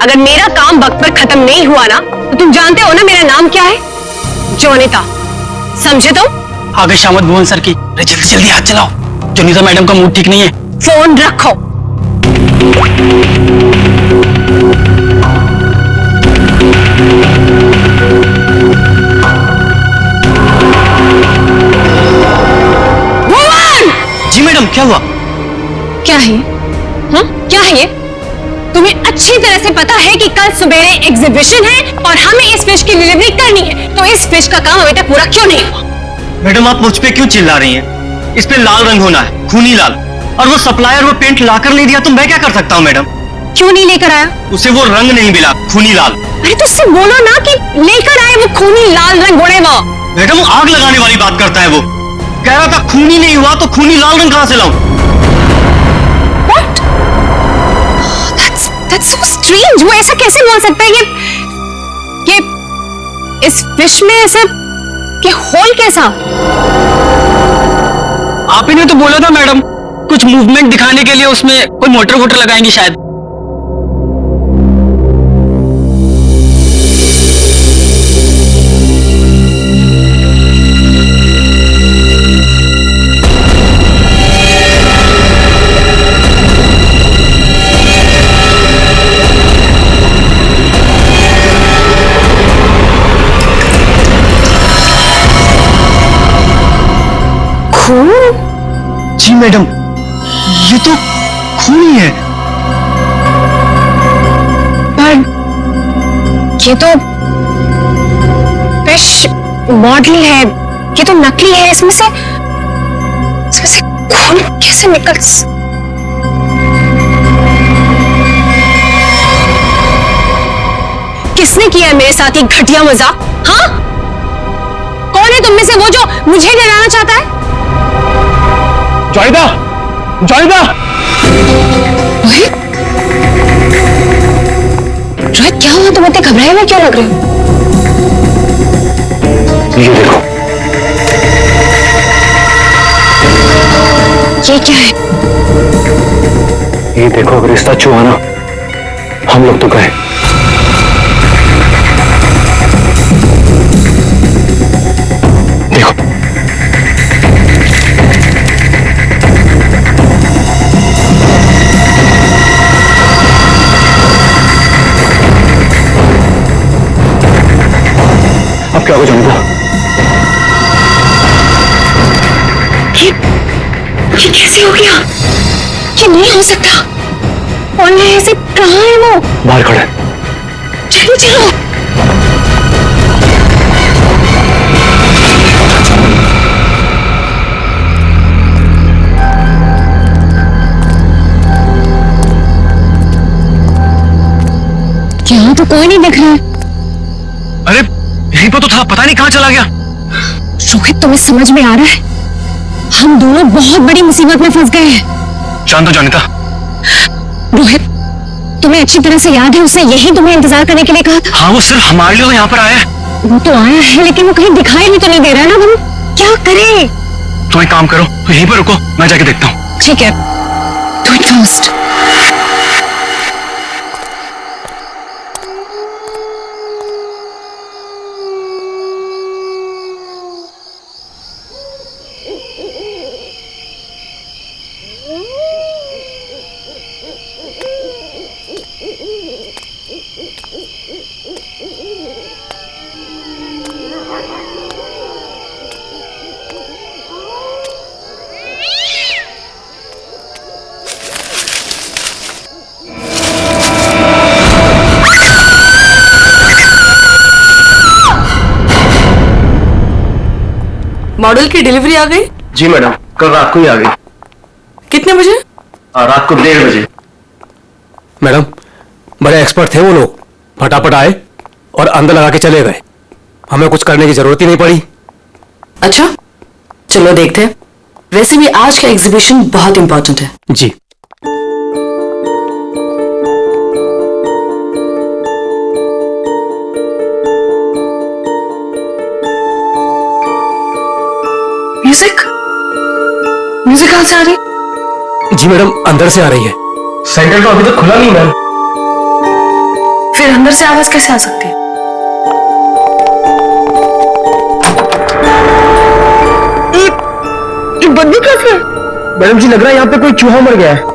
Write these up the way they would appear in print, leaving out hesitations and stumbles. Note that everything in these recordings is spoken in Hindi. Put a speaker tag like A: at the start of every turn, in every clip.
A: अगर मेरा काम वक्त पर खत्म नहीं हुआ ना तो तुम जानते हो ना मेरा नाम क्या है? जोनिता, समझे तुम?
B: आगे शामत भुवन सर की। अरे जल्दी जल्दी हाथ चलाओ, जोनिता मैडम का मूड ठीक नहीं है।
A: फोन रखो। भुवन!
B: जी मैडम, क्या हुआ?
A: क्या है? हाँ, क्या है ये? तुम्हें अच्छी तरह से पता है कि कल सवेरे एग्जीबिशन है और हमें इस फिश की डिलीवरी करनी है, तो इस फिश का काम अभी तक पूरा क्यों नहीं हुआ?
C: मैडम आप मुझ पे क्यों चिल्ला रही हैं? इस पे लाल रंग होना है, खूनी लाल। और वो सप्लायर वो पेंट लाकर ले दिया तो मैं क्या कर सकता हूँ मैडम?
A: क्यों नहीं लेकर आया?
C: उसे वो रंग नहीं मिला, खूनी लाल।
A: अरे तो उससे बोलो ना कि लेकर आए वो खूनी लाल रंग बोले वो।
C: मैडम आग लगाने वाली बात करता है वो। कह रहा था खूनी नहीं हुआ तो खूनी लाल रंग कहाँ से लाऊं?
A: What? That's so strange. वो ऐसा कैसे बोल सकता है कि इस फिश में ऐसा कि होल कैसा?
B: आप ही ने तो बोला था मैडम, कुछ मूवमेंट दिखाने के लिए उसमें कोई मोटर वोटर लगाएंगे शायद।
C: जी मैडम, ये तो खून ही है।
A: पर ये तो फिश मॉडल है, ये तो नकली है। इसमें से खून कैसे निकल? किसने किया है मेरे साथ ये घटिया मजाक? हाँ, कौन है तुम में से वो जो मुझे डराना चाहता है?
C: जोनिता, जोनिता!
A: रोहित, रोहित क्या हुआ? तुम इतने घबराए हुए क्यों लग रहे हो?
C: ये देखो।
A: ये क्या है?
C: ये देखो, अगर रिश्ता छुआ ना हम लोग तो गए। देखो अब क्या होगा जोनिता?
A: ये कैसे हो गया? ये नहीं हो सकता। और ये ऐसे कहाँ है वो?
C: बाहर खड़ा है।
A: चलो चलो। यहाँ तो कोई नहीं दिख रहा है।
C: अरे यहीं पर तो था, पता नहीं कहाँ चला गया।
A: रोहित, तुम्हें समझ में आ रहा है? हम दोनों बहुत बड़ी मुसीबत में फंस गए हैं।
C: शांत हो जोनिता।
A: रोहित, तुम्हें अच्छी तरह से याद है उसने यही तुम्हें इंतजार करने के लिए कहा था?
C: हाँ, वो सिर्फ हमारे लिए यहाँ पर आया है।
A: वो तो आया है लेकिन वो कहीं दिखाई भी तो नहीं दे रहा ना। हम क्या करें?
C: तुम एक काम करो, तो यहीं पर रुको, मैं जाके देखता हूँ।
A: ठीक है, डू इट फर्स्ट।
D: मॉडल की डिलीवरी आ गई?
C: जी मैडम, कल रात को ही आ गई।
D: कितने बजे?
C: रात को 1:30 बजे।
E: मैडम, बड़े एक्सपर्ट थे वो लोग, फटाफट आए और अंदर लगा के चले गए। हमें कुछ करने की जरूरत ही नहीं पड़ी।
D: अच्छा, चलो देखते हैं। वैसे भी आज का एग्जीबिशन बहुत इंपॉर्टेंट है।
E: जी।
D: म्यूजिक म्यूजिक कहां से आ रही?
E: जी मैडम, अंदर से आ रही है।
C: सेंटर तो अभी तक खुला नहीं मैम।
D: फिर अंदर से आवाज कैसे आ सकती है?
B: ये बदबू कैसे? मैडम जी, लग रहा है यहाँ पे कोई चूहा मर गया है।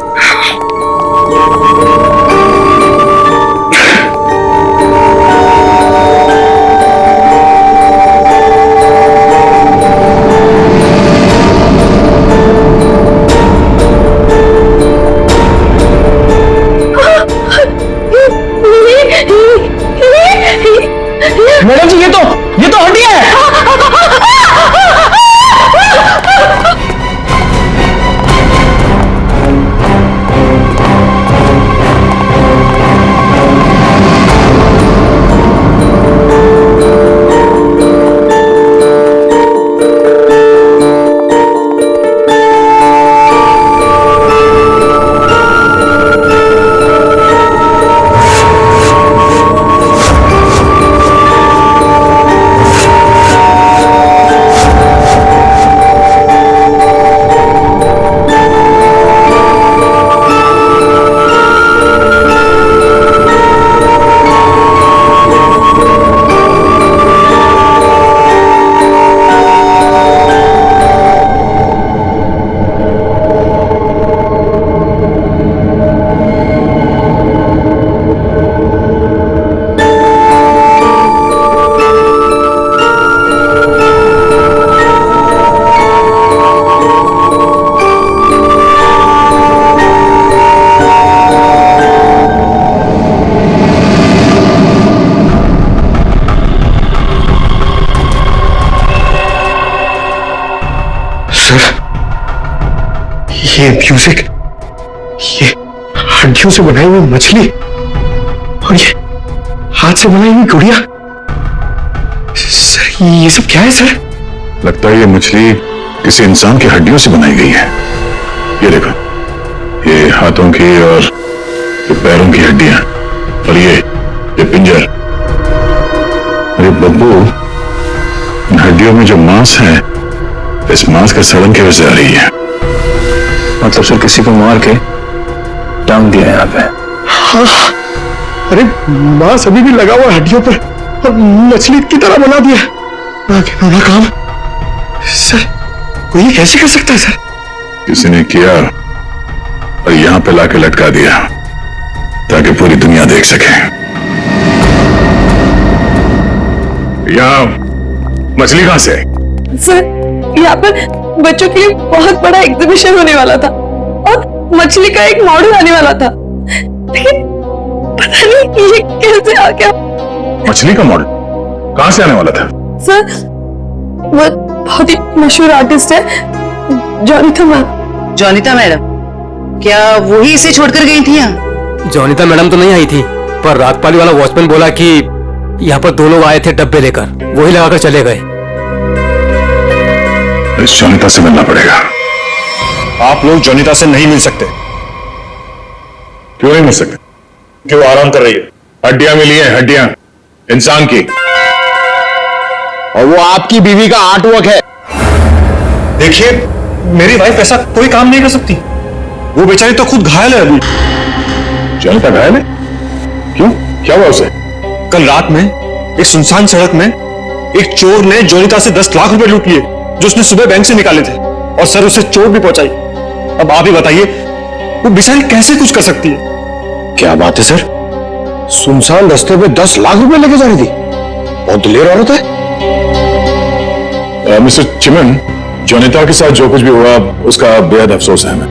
B: मैडम जी, ये तो हड्डी है। ये म्यूजिक, ये हड्डियों से बनाई हुई मछली और ये हाथ से बनाई हुई गुड़िया। सर, ये सब क्या है सर?
F: लगता है ये मछली किसी इंसान की हड्डियों से बनाई गई है। ये देखो, ये हाथों की और ये पैरों की हड्डियां और ये पिंजर। अरे बब्बू, इन हड्डियों में जो मांस है, इस मांस का सड़न की वजह से आ रही है।
E: मतलब सर किसी को मार के टांग दिया यहाँ पे।
F: हाँ, अरे मांस अभी भी लगा हुआ हड्डियों पर और मछली की तरह बना दिया। ना काम
C: सर, कोई ये कैसे कर सकता है सर?
F: किसी ने किया और यहां पे लाके लटका दिया ताकि पूरी दुनिया देख सके। यहां मछली कहां से?
D: सर, यहाँ पर बच्चों के लिए बहुत बड़ा एग्जीबिशन होने वाला था और मछली का एक मॉडल आने वाला था, लेकिन पता नहीं ये कैसे आ गया।
F: मछली का मॉडल कहां से आने वाला था?
D: सर, वो बहुत ही मशहूर आर्टिस्ट है, जोनिता मैम।
G: जोनिता मैडम, क्या वही इसे छोड़कर गई थी यहाँ?
E: जोनिता मैडम तो नहीं आई थी, पर रातपाली वाला वॉचमैन बोला कि यहाँ पर दो लोग आए थे डब्बे लेकर, वही लगाकर चले गए।
F: इस जोनिता से मिलना पड़ेगा।
H: आप लोग जोनिता से नहीं मिल सकते।
F: क्यों नहीं मिल सकते?
H: क्यों? आराम कर रही है।
F: हड्डियां मिली हैं, हड्डियां इंसान की,
H: और वो आपकी बीवी का आर्टवर्क है। देखिए, मेरी वाइफ ऐसा कोई काम नहीं कर सकती। वो बेचारी तो खुद घायल है अभी।
F: जोनिता घायल है? क्यों, क्या हुआ उसे?
H: कल रात में एक सुनसान सड़क में एक चोर ने जोनिता से 10 लाख रुपए लूट लिए जो उसने सुबह बैंक से निकाले थे, और सर उसे चोट भी पहुंचाई। अब आप ही बताइए, वो बेचारी कैसे कुछ कर सकती है?
F: क्या बात है सर, सुनसान रास्ते पे 10 लाख रुपए लेके जा रही थी? बहुत दिलेर औरत है। मिस्टर चिमन, जोनिता के साथ जो कुछ भी हुआ उसका बेहद अफसोस है हमें,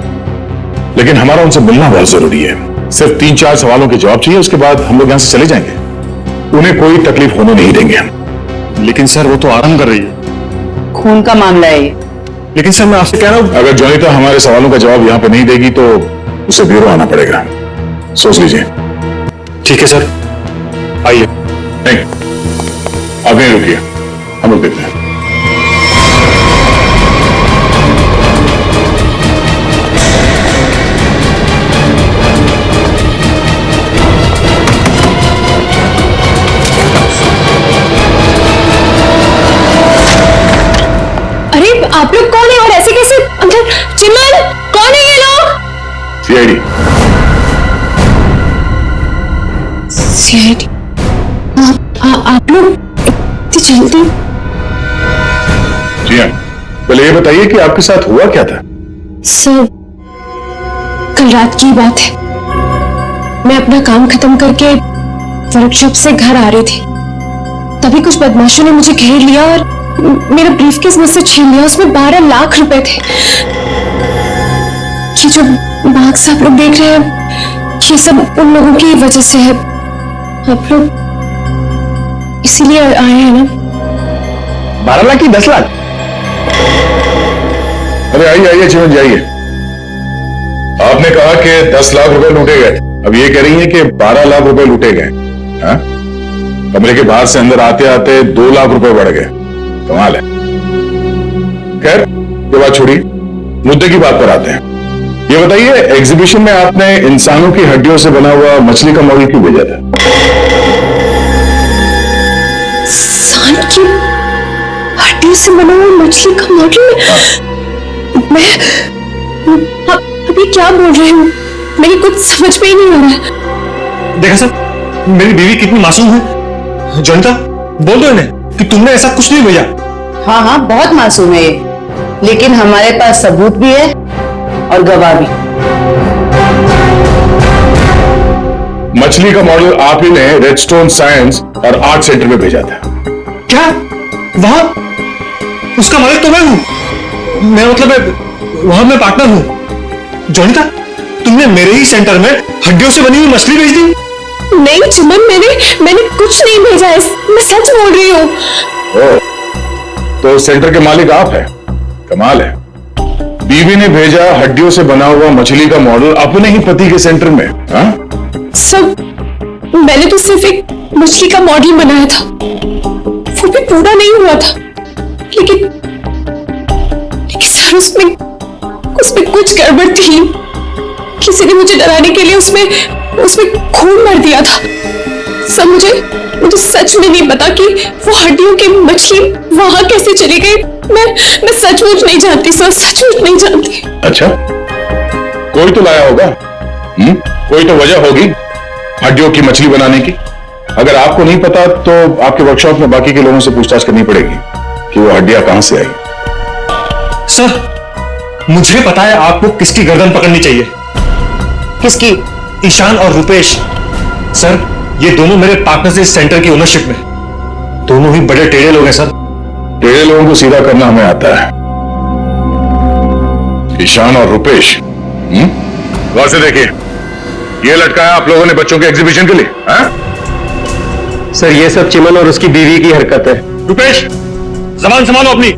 F: लेकिन हमारा उनसे मिलना बहुत जरूरी है। सिर्फ 3-4 सवालों के जवाब चाहिए, उसके बाद हम लोग यहां से चले जाएंगे। उन्हें कोई तकलीफ होने नहीं देंगे हम।
H: लेकिन सर, वो तो आराम कर रही है।
G: खून का मामला है ये।
H: लेकिन सर, मैं आपसे कह रहा हूं,
F: अगर जोनिता हमारे सवालों का जवाब यहां पे नहीं देगी तो उसे ब्यूरो आना पड़ेगा। सोच लीजिए।
H: ठीक है सर, आइए।
F: नहीं, आप नहीं रुकिए, हम लोग देखते हैं।
A: अरे आप लोग कौन है और ऐसे कैसे अंदर? चिमन, कौन है ये लोग?
F: सीआईडी।
A: सीआईडी? आप लोग इतनी जल्दी?
F: जी हाँ, पहले ये बताइए कि आपके साथ हुआ क्या था?
A: सर, कल रात की बात है। मैं अपना काम खत्म करके वर्कशॉप से घर आ रही थी, तभी कुछ बदमाशों ने मुझे घेर लिया और मेरा ब्रीफकेस मुझसे छीन लिया। उसमें 12 लाख रुपए थे। ये जो मार्क्स आप लोग देख रहे हैं, ये सब उन लोगों की वजह से है। आप लोग इसीलिए आए हैं ना?
B: 12 लाख की 10 लाख?
F: अरे आइए आइए चिमन जी आइए। आपने कहा कि 10 लाख रुपए लूटे गए, अब ये कह रही हैं कि 12 लाख रुपए लूटे गए। हाँ? कमरे के बाहर से अंदर आते आते 2 लाख रुपए बढ़ गए। कमाल है। खैर ये बात छोड़िए, मुद्दे की बात पर आते हैं। ये बताइए, एग्जीबिशन में आपने इंसानों की हड्डियों से बना हुआ मछली का मॉडल क्यों भेजा था?
A: इंसान की हड्डियों से बना हुआ मछली का मॉडल? मैं अभी क्या बोल रहे हो? मेरी कुछ समझ में ही नहीं आ रहा है।
H: देखा सर, मेरी बीवी कितनी मासूम है। जॉनिता, बोल दो इन्हें कि तुमने ऐसा कुछ नहीं भेजा।
G: हाँ हाँ, बहुत मासूम है ये, लेकिन हमारे पास सबूत भी है और गवाह भी।
F: मछली का मॉडल आप ही ने रेडस्टोन साइंस और आर्ट सेंटर में भेजा था।
H: क्या? वहां उसका मालिक तो मैं हूं। मैं मतलब वहां मैं पार्टनर हूं। जॉनिता, तुमने मेरे ही सेंटर में हड्डियों से बनी हुई मछली भेज दी?
A: नहीं चिमन, मैंने कुछ नहीं भेजा है, मैं सच बोल रही हूँ।
F: तो सेंटर के मालिक आप हैं? कमाल है। बीवी ने भेजा हड्डियों से बना हुआ मछली का मॉडल अपने ही पति के सेंटर में। हाँ?
A: सब मैंने तो सिर्फ एक मछली का मॉडल बनाया था, वो भी पूरा नहीं हुआ था। लेकिन सर, उसमें कुछ गड़बड़ थी। किसी ने मुझे डराने के लिए उसमें खून भर दिया था। सब मुझे सच में नहीं पता कि वो हड्डियों की मछली वहां कैसे चली गई। मैं सचमुच नहीं जानती सर, सचमुच नहीं जानती।
F: अच्छा, कोई तो लाया होगा। कोई तो वजह होगी हड्डियों की मछली बनाने की। अगर आपको नहीं पता तो आपके वर्कशॉप में बाकी के लोगों से पूछताछ करनी पड़ेगी कि वो हड्डियां कहां से आई।
H: सर, मुझे पता है आपको किसकी गर्दन पकड़नी चाहिए।
G: किसकी?
H: ईशान और रुपेश। सर, ये दोनों मेरे पार्टनर्स इस सेंटर की ओनरशिप में। दोनों ही बड़े टेढ़े लोग हैं सर।
F: टेढ़े लोगों को सीधा करना हमें आता है। ईशान और रुपेश, गौर से देखिए, ये लटकाया आप लोगों ने बच्चों के एग्जीबिशन के लिए। हाँ?
B: सर, ये सब चिमन और उसकी बीवी की हरकत है।
H: रुपेश, जबान संभालो अपनी।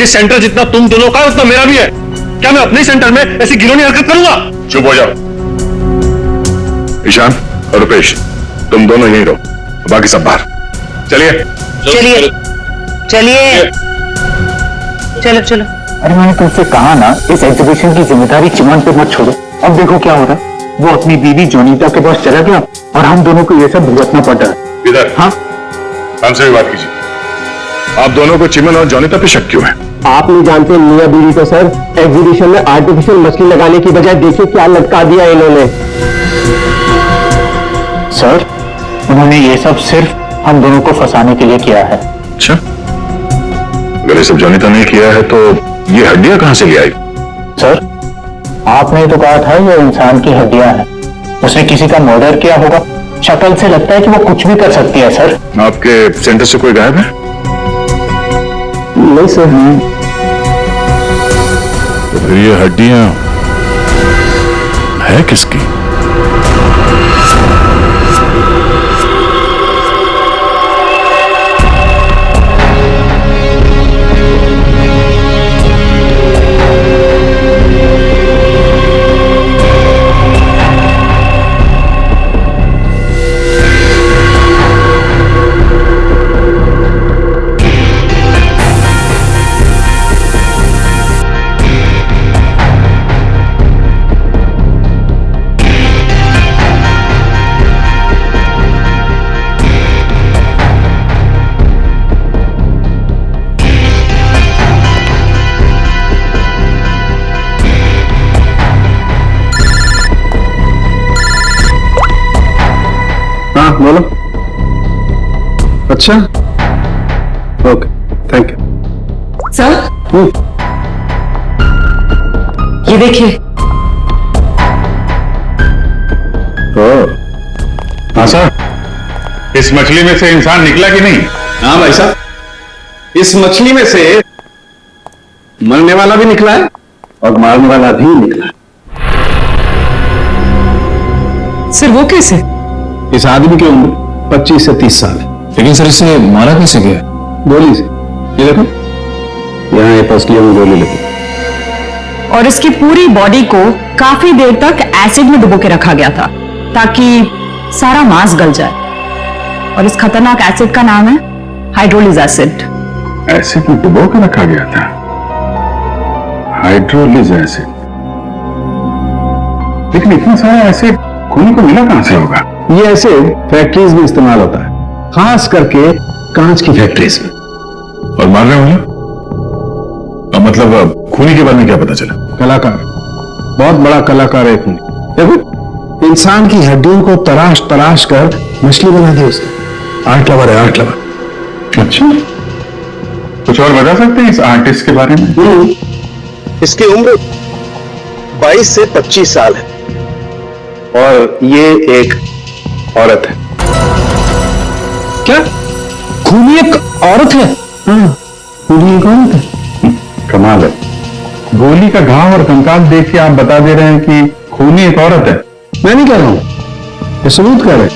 H: ये सेंटर जितना तुम दोनों का है उतना मेरा भी है। क्या मैं अपने सेंटर में ऐसी घिनौनी हरकत करूंगा?
F: चुप हो जाओ। ईशान और रुपेश, तुम दोनों यहीं रहो, बाकी सब बाहर। चलिए
G: चलिए चलिए, चलो चलो।
I: अरे मैंने तुमसे कहा ना, इस एग्जीबिशन की जिम्मेदारी चिमन पे मत छोड़ो। अब देखो क्या हो रहा है। वो अपनी बीवी जोनीता के पास चला गया और हम दोनों को ये सब भुगतना पड़ रहा है।
F: इधर।
I: हाँ,
F: हमसे भी बात कीजिए। आप दोनों को चिमन और जोनीता पे शक क्यों है?
B: आप नहीं जानते मियां बीवी को सर। एग्जीबिशन में आर्टिफिशियल मछली लगाने की बजाय देखिए क्या लटका दिया इन्होंने।
I: सर, उन्होंने ये सब सिर्फ हम दोनों को फंसाने के लिए किया है।
F: अच्छा, अगर ये सब जोनीता ने किया है तो ये हड्डियां कहां से ले आई?
I: सर, आपने तो कहा था ये इंसान की हड्डियां हैं। उसने किसी का मर्डर किया होगा। शक्ल से लगता है कि वो कुछ भी कर सकती है सर।
F: आपके सेंटर से कोई गायब है?
B: नहीं सर।
F: तो फिर ये हड्डियां है किसकी?
B: अच्छा, ओके, थैंक यू।
G: सर ये देखिए।
F: हाँ सर, इस मछली में से इंसान निकला कि नहीं?
B: हाँ भाई साहब, इस मछली में से मरने वाला भी निकला है और मारने वाला भी निकला है।
G: सर वो कैसे?
B: इस आदमी की उम्र 25 से 30 साल है।
H: लेकिन सर इसे मारा कैसे गया?
B: गोली से। ये देखो, यहाँ ये पसलियों में गोली लगी।
G: और इसकी पूरी बॉडी को काफी देर तक एसिड में डुबो के रखा गया था ताकि सारा मांस गल जाए। और इस खतरनाक एसिड का नाम है हाइड्रोलिज एसिड।
F: एसिड में डुबो के रखा गया था? हाइड्रोलिज एसिड। लेकिन इतना सारा एसिड खूनी को मिला कहां से होगा?
B: ये एसिड फैक्ट्रीज में इस्तेमाल होता है, खास करके कांच की फैक्ट्रीज में।
F: और मारने वाला? मतलब खूनी के बारे में क्या पता चला?
B: कलाकार, बहुत बड़ा कलाकार है खूनी। देखो, इंसान की हड्डियों को तराश तराश कर मछली बना दी उसने। आर्ट लवर है, आर्ट लवर।
F: अच्छा, कुछ और बता सकते हैं इस आर्टिस्ट के बारे में?
B: इसकी उम्र 22 से 25 साल है और ये एक औरत है। क्या खूनी एक औरत है? हाँ, खूनी एक औरत है।
F: कमाल है, गोली का घाव और कंकाल देख के आप बता दे रहे हैं कि खूनी एक औरत है।
B: मैं नहीं कह रहा हूं, ये सबूत कर रहे।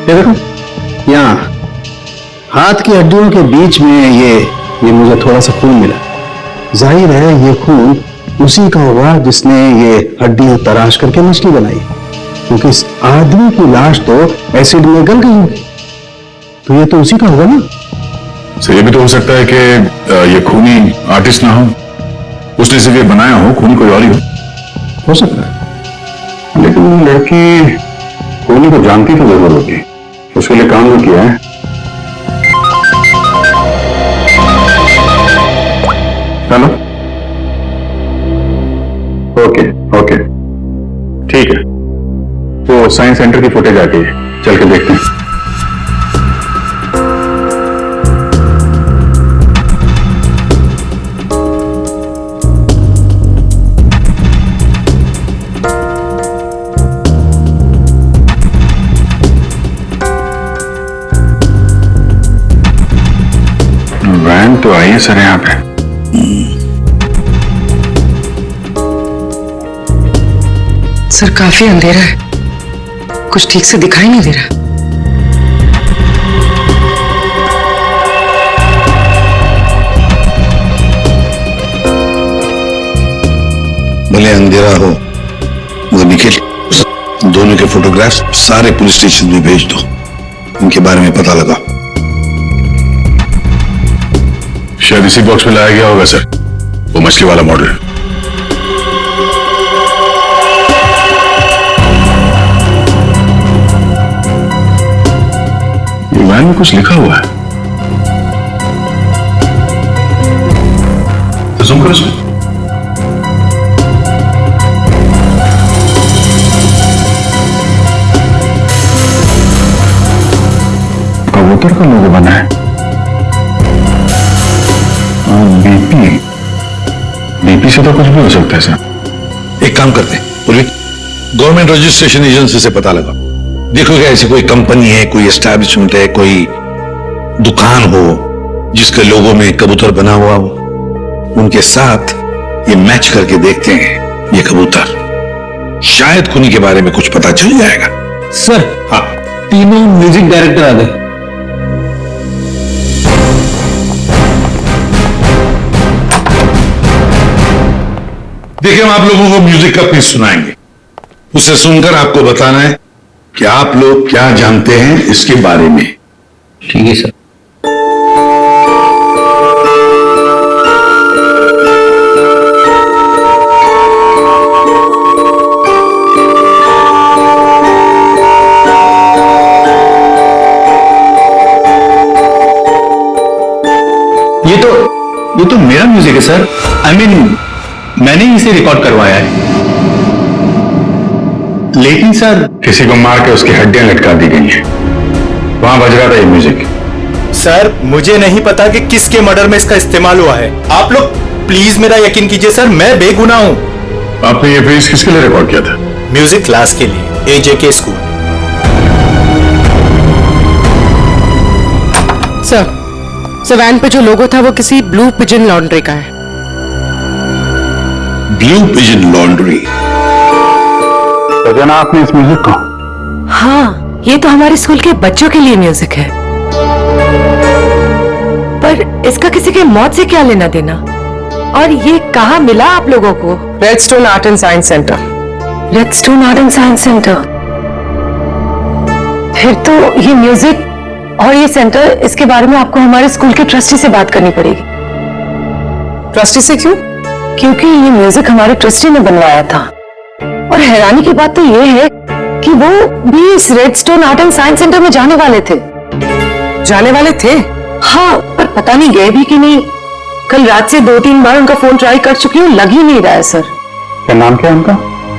B: ये देखो, यहाँ हाथ की हड्डियों के बीच में ये मुझे थोड़ा सा खून मिला। जाहिर है ये खून उसी का होगा जिसने ये हड्डियां तराश करके मछली बनाई, क्योंकि इस आदमी की लाश तो एसिड में गल गई होगी, तो ये तो उसी का होगा ना।
F: सर, ये भी तो हो सकता है कि ये खूनी आर्टिस्ट ना हो, उसने सिर्फ ये बनाया हो, खूनी कोई और ही
B: हो सकता है।
F: लेकिन लड़की खूनी को जानती तो जरूर होगी, उसके लिए काम जो किया है। हेलो, ओके ओके, ठीक है, तो साइंस सेंटर की फुटेज आ गई है, चल के देखते हैं। वैन तो आई है सर यहाँ पे।
G: सर काफी अंधेरा है, कुछ ठीक से दिखाई नहीं दे रहा।
J: भले अंधेरा हो, वो निखिल, दोनों के फोटोग्राफ्स सारे पुलिस स्टेशन में भेज दो, उनके बारे में पता लगा।
F: शायद इसी बॉक्स में लाया गया होगा सर, वो मछली वाला मॉडल। ये वैन में कुछ लिखा हुआ है, तो जूम करो इसमें। कबूतर का लोगो बना है। बीपी, बीपी से तो कुछ भी हो सकता है सर।
J: एक काम करते हैं पूर्वी, गवर्नमेंट रजिस्ट्रेशन एजेंसी से पता लगा, देखो क्या ऐसी कोई कंपनी है, कोई एस्टैब्लिशमेंट है, कोई दुकान हो जिसके लोगो में कबूतर बना हुआ हो, उनके साथ ये मैच करके देखते हैं ये कबूतर, शायद खूनी के बारे में कुछ पता चल जाएगा।
B: सर,
J: हाँ,
B: तीनों म्यूजिक डायरेक्टर आ गए।
J: देखिए, हम आप लोगों को म्यूजिक का पीस सुनाएंगे, उसे सुनकर आपको बताना है कि आप लोग क्या जानते हैं इसके बारे में।
B: ठीक है सर।
H: ये तो मेरा म्यूजिक है सर। आई मीन, मैंने इसे रिकॉर्ड करवाया है। लेकिन सर,
F: किसी को मार के उसकी हड्डियां लटका दी गई हैं, वहां बज रहा था ये म्यूजिक।
K: सर मुझे नहीं पता कि किसके मर्डर में इसका इस्तेमाल हुआ है। आप लोग प्लीज मेरा यकीन कीजिए सर, मैं बेगुनाह हूँ।
F: आपने ये पेज किसके लिए रिकॉर्ड किया था?
K: म्यूजिक क्लास के लिए AJK स्कूल।
L: सर वैन पे जो लोगो था वो किसी ब्लू पिजन लॉन्ड्री का है।
J: Blue pigeon laundry?
I: तो जाना आपने इस म्यूजिक को?
L: हाँ, ये तो हमारे स्कूल के बच्चों के लिए म्यूजिक है, पर इसका किसी के मौत से क्या लेना देना? और ये कहाँ मिला आप लोगों को?
M: Redstone art and science centre.
L: Redstone art and science centre? फिर तो ये म्यूजिक और ये सेंटर, इसके बारे में आपको हमारे स्कूल के ट्रस्टी से बात करनी पड़ेगी।
M: ट्रस्टी से क्यों?
L: क्योंकि ये म्यूजिक हमारे ट्रस्टी ने बनवाया था। और हैरानी की बात तो ये है कि वो भी इस redstone art and science centre में जाने वाले थे।
M: जाने वाले थे?
L: हाँ, पर पता नहीं गए भी कि नहीं। कल रात से 2-3 बार उनका फोन ट्राई कर चुकी हूँ, लग ही नहीं रहा है सर।
I: क्या नाम क्या है उनका?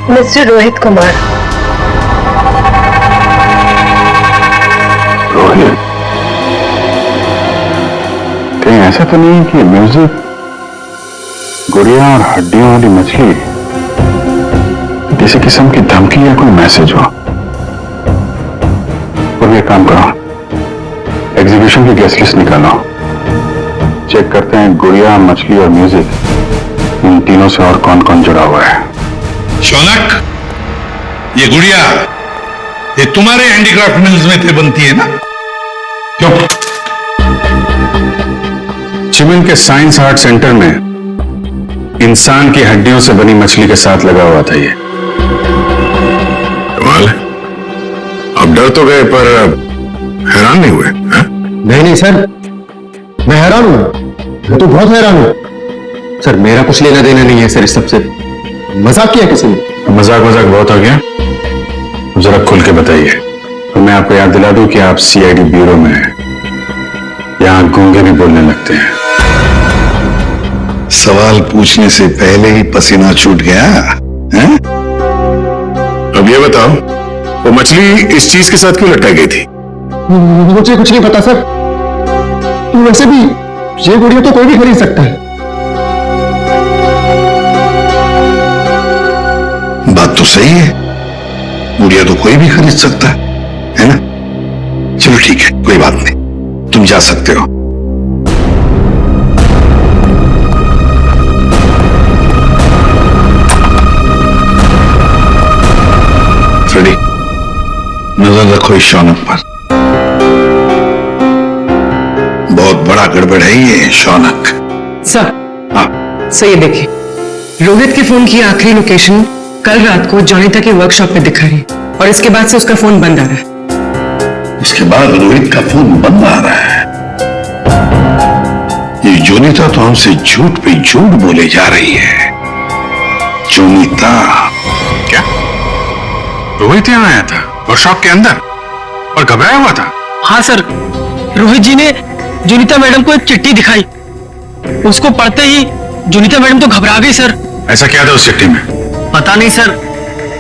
L: मिस्टर रोहित कुमार।
I: रोहित? कहीं ऐसा तो नहीं कि म्यूजिक गुड़िया और हड्डियों वाली मछली किसी किस्म की धमकी या कोई मैसेज हो? और ये काम करो, एग्जीबिशन की गेस्ट लिस्ट निकालो, चेक करते हैं गुड़िया, मछली और म्यूजिक, इन तीनों से और कौन कौन जुड़ा हुआ है।
J: शौनक, ये गुड़िया ये तुम्हारे हैंडीक्राफ्ट मिल्स में थे बनती है ना? क्यों?
B: चिमन के साइंस आर्ट सेंटर में इंसान की हड्डियों से बनी मछली के साथ लगा हुआ था ये।
F: कमाल है, आप डर तो गए पर हैरान नहीं हुए? है?
E: नहीं सर, मैं हैरान हूं, मैं तो बहुत हैरान हूं सर। मेरा कुछ लेना देना नहीं है सर इस सबसे। मजाक किया किसी ने?
B: मजाक बहुत हो गया, अब जरा खुल के बताइए। तो मैं आपको याद दिला दूं कि आप CID ब्यूरो में हैं, यहां गूंगे भी बोलने लगते हैं।
J: सवाल पूछने से पहले ही पसीना छूट गया है?
F: अब ये बताओ, वो मछली इस चीज के साथ क्यों लटकाई गई थी?
E: मुझे कुछ नहीं पता सर। वैसे भी ये गुड़िया तो कोई भी खरीद सकता है।
J: बात तो सही है, गुड़िया तो कोई भी खरीद सकता है ना? चलो ठीक है, कोई बात नहीं, तुम जा सकते हो। रेडी? नजर रखो इस शौनक पर, बहुत बड़ा गड़बड़ है ये शौनक।
M: सर,
J: हाँ,
M: सर ये देखिए, रोहित के फोन की आखिरी लोकेशन कल रात को जोनिता के वर्कशॉप में दिखा रही है, और इसके बाद से उसका फोन बंद आ रहा है।
J: इसके बाद रोहित का फोन बंद आ रहा है? ये जोनिता तो हमसे झूठ पे झूठ बोले जा रही है। जोनिता?
F: क्या रोहित यहाँ आया था वर्कशॉप के अंदर और घबराया हुआ था?
C: हाँ सर, रोहित जी ने जोनिता मैडम को एक चिट्ठी दिखाई, उसको पढ़ते ही जोनिता मैडम तो घबरा गई सर।
F: ऐसा क्या था उस चिट्ठी में?
C: पता नहीं सर,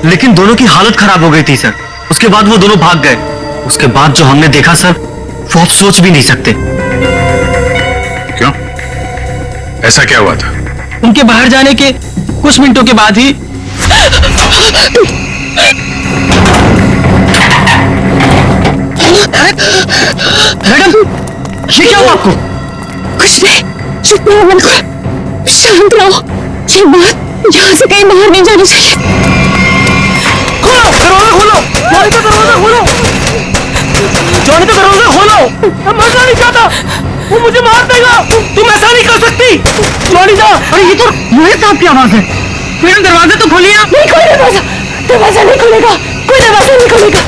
C: लेकिन दोनों की हालत खराब हो गई थी सर। उसके बाद वो दोनों भाग गए। उसके बाद जो हमने देखा सर, वो आप सोच भी नहीं सकते।
F: क्यों? ऐसा क्या हुआ था?
C: उनके बाहर जाने के कुछ मिनटों के बाद ही मैडम, ये क्या हुआ आपको?
A: कुछ नहीं, चुप रहो, बिल्कुल शांत रहो। ये बात यहाँ से कहीं बाहर नहीं जानी चाहिए।
C: खोलो दरवाजा, खोलो जोनिता, दरवाजा खोलो जोनिता, दरवाजा खोलो। मैं मरना नहीं चाहता, वो मुझे मार देगा। तुम ऐसा नहीं कर सकती जोनिता। अरे ये तो रोहित साहब की आवाज है। मैडम दरवाजा तो खोलिए।
A: नहीं, कोई दरवाजा दरवाजा नहीं खुलेगा, कोई दरवाजा नहीं खुलेगा।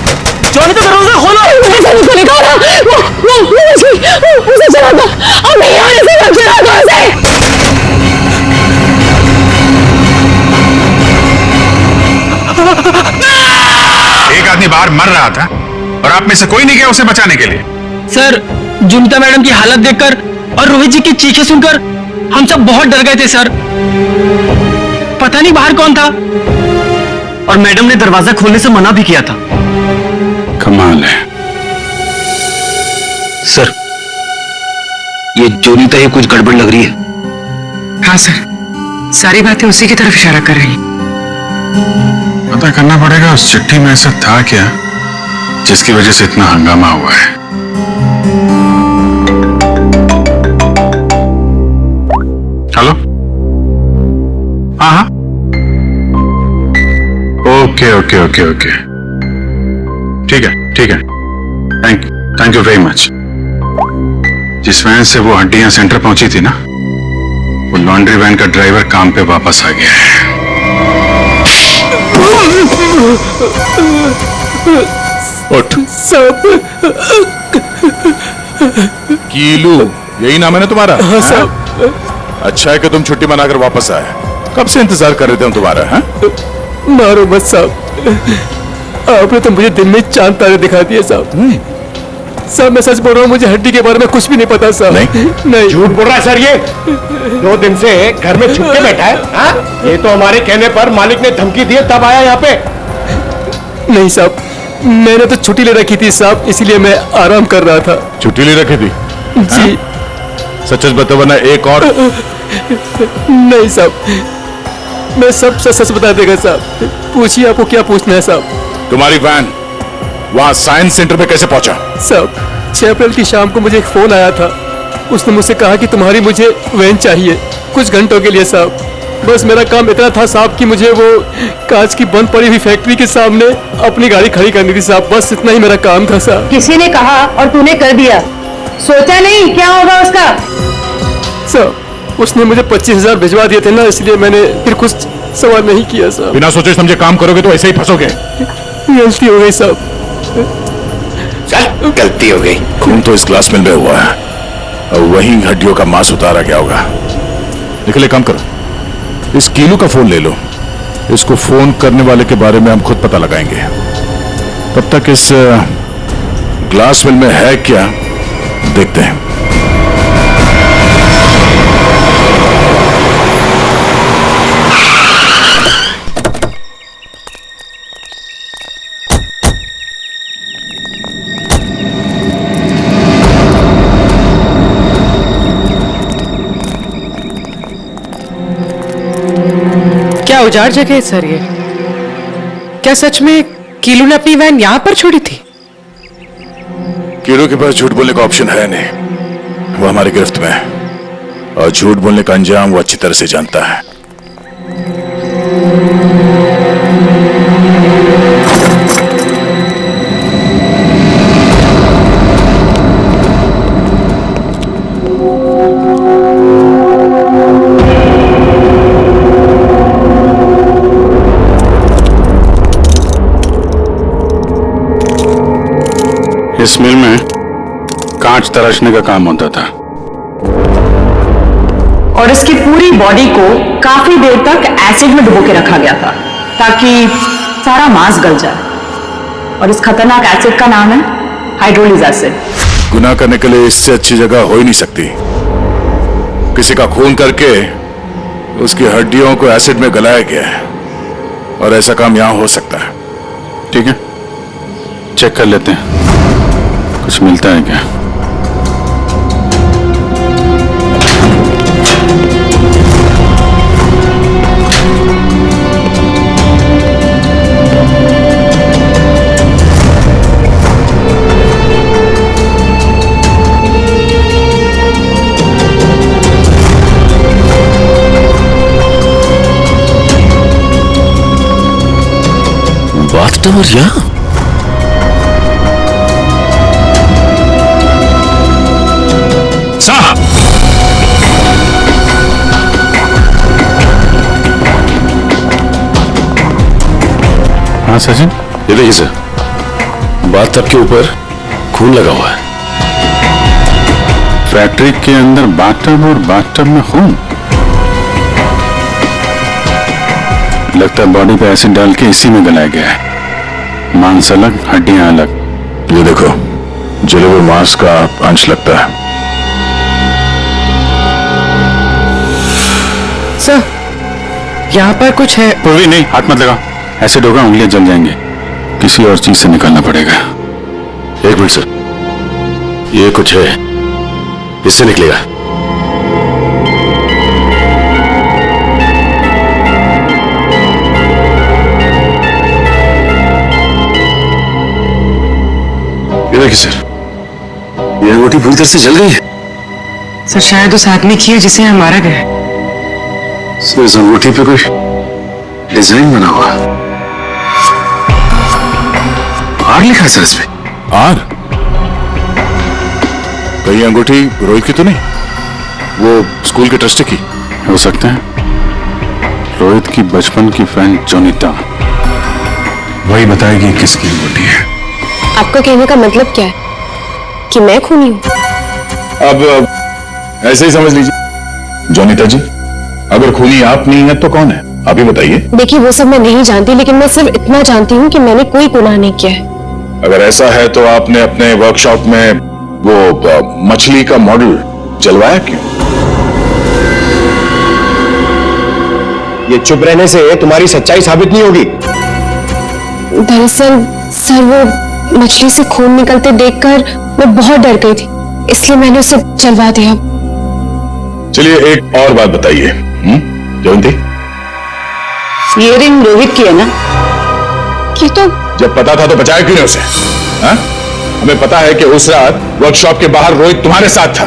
C: जोनिता दरवाजा खोलो।
A: दरवाजा नहीं खुलेगा ना, वो उसे चला दो, अब नहीं आने से मत चला दो उसे।
F: एक आदमी बाहर मर रहा था और आप में से कोई नहीं गया उसे बचाने के लिए?
C: सर, जोनिता मैडम की हालत देखकर और रोहित जी की चीखें सुनकर हम सब बहुत डर गए थे सर। पता नहीं बाहर कौन था, और मैडम ने दरवाजा खोलने से मना भी किया था।
B: कमाल है
C: सर,
J: ये जोनीता ही कुछ गड़बड़ लग रही है।
M: हाँ सर, सारी बातें उसी की तरफ इशारा कर रही हैं।
F: पता करना पड़ेगा उस चिट्ठी में ऐसा था क्या जिसकी वजह से इतना हंगामा हुआ है। हेलो, हाँ हाँ, ओके ओके ओके ओके, ठीक है, थैंक यू वेरी मच। जिस वैन से वो हड्डियां सेंटर पहुंची थी ना, वो लॉन्ड्री वैन का ड्राइवर काम पे वापस आ गया है।
K: उठ सब। कीलू, यही नाम है ना तुम्हारा? हाँ साहब। अच्छा है कि तुम छुट्टी मनाकर वापस आए। कब से इंतजार कर रहे थे हम तुम्हारा। हाँ?
E: मारो मत साहब, आपने तो मुझे दिन में चांद तारे दिखा दिए साहब। साहब मैं सच बोल रहा हूँ, मुझे हड्डी के बारे में कुछ भी नहीं पता साहब। नहीं
C: झूठ बोल रहा है सर। ये 2 दिन से घर में छुप के बैठा है। हाँ? ये तो हमारे कहने पर मालिक ने धमकी दी तब आया यहाँ पे।
E: नहीं साहब, मैंने तो छुट्टी ले रखी थी साहब, इसीलिए मैं आराम कर रहा था।
K: छुट्टी ले रखी थी?
E: जी।
K: सच बता, वरना एक और।
E: नहीं साहब, मैं सब सच बता देगा साहब। पूछिए, आपको क्या पूछना है साहब?
K: तुम्हारी वैन वहां साइंस सेंटर में कैसे पहुंचा?
E: साहब 6 अप्रैल की शाम को मुझे एक फोन आया था। उसने मुझसे कहा कि तुम्हारी मुझे वैन चाहिए कुछ घंटों के लिए साहब। बस मेरा काम इतना था साहब कि मुझे वो कांच की बंद पड़ी हुई फैक्ट्री के सामने अपनी गाड़ी खड़ी करनी थी साहब। बस इतना ही मेरा काम था साहब।
L: किसी ने कहा और तूने कर दिया, सोचा नहीं क्या होगा उसका?
E: साहब उसने मुझे 25,000 भिजवा दिए थे ना, इसलिए मैंने फिर कुछ सवाल नहीं किया साहब।
K: बिना सोचे समझे काम करोगे तो ऐसे ही फंसोगे।
E: गलती हो गई साहब।
K: चल, गलती हो गई। खून तो इस ग्लास मिल में हुआ है और वहीं हड्डियों का मांस उतारा गया होगा। निकले, काम करो, इस कीलू का फोन ले लो। इसको फोन करने वाले के बारे में हम खुद पता लगाएंगे। तब तक इस ग्लास मिल में है क्या देखते हैं।
M: क्या उजाड़ जगह है सर ये? क्या सच में कीलू ने अपनी वैन यहाँ पर छोड़ी थी?
K: कीलू के पास झूठ बोलने का ऑप्शन है नहीं। वो हमारी गिरफ्त में है और झूठ बोलने का अंजाम वो अच्छी तरह से जानता है।
F: इस मिल में कांच तराशने का काम होता था
G: और इसकी पूरी बॉडी को काफी देर तक एसिड में डुबो के रखा गया था ताकि सारा मांस गल जाए। और इस खतरनाक एसिड का नाम है हाइड्रोलिक एसिड।
K: गुनाह करने के लिए इससे अच्छी जगह हो ही नहीं सकती। किसी का खून करके उसकी हड्डियों को एसिड में गलाया गया है और ऐसा काम यहां हो सकता है।
F: ठीक है, चेक कर लेते हैं कुछ मिलता है क्या।
J: बात तो और यहाँ
F: साहब, हाँ सचिन,
J: ये देखिए सर, बाथटब के ऊपर खून लगा हुआ है।
F: फैक्ट्री के अंदर बाथटब और बाथटब में खून। लगता है बॉडी पे एसिड डाल के इसी में गलाया गया है। मांस अलग, हड्डियां अलग।
K: ये देखो, जले हुए मांस का अंश लगता है।
M: सर यहाँ पर कुछ है।
F: पूर्वी नहीं, हाथ मत लगा, एसिड होगा, उंगलियां जल जाएंगे। किसी और चीज से निकालना पड़ेगा।
J: एक मिनट सर, ये कुछ है
K: इससे निकलेगा। ये देखिए सर, ये अंगूठी पूरी तरह से जल गई है।
M: सर शायद उस आदमी की है जिसे यहाँ मारा गया है।
K: सर इस अंगूठी पे कोई डिजाइन बना हुआ, आर लिखा है सर इस पे। आर? कहीं अंगूठी रोहित की तो नहीं? वो स्कूल के ट्रस्टी की हो सकते हैं। रोहित की बचपन की फ्रेंड जोनीता, वही बताएगी किसकी अंगूठी है।
A: आपका कहने का मतलब क्या है कि मैं खूनी हूँ?
K: अब ऐसे ही समझ लीजिए। जोनीता जी, अगर खूनी आप नहीं है तो कौन है, आप ही बताइए।
A: देखिए वो सब मैं नहीं जानती, लेकिन मैं सिर्फ इतना जानती हूँ कि मैंने कोई गुनाह नहीं किया है।
K: अगर ऐसा है तो आपने अपने वर्कशॉप में वो मछली का मॉडल जलवाया क्यों?
H: ये चुप रहने से तुम्हारी सच्चाई साबित नहीं होगी।
A: दरअसल सर वो मछली से खून निकलते देखकर मैं बहुत डर गई थी, इसलिए मैंने उसे जलवा दिया।
K: चलिए एक और बात बताइए जयंती,
G: ये रिंग रोहित की है ना?
A: ये तो
K: जब पता था तो बचाया क्यों नहीं उसे? हा? हमें पता है कि उस रात वर्कशॉप के बाहर रोहित तुम्हारे साथ था।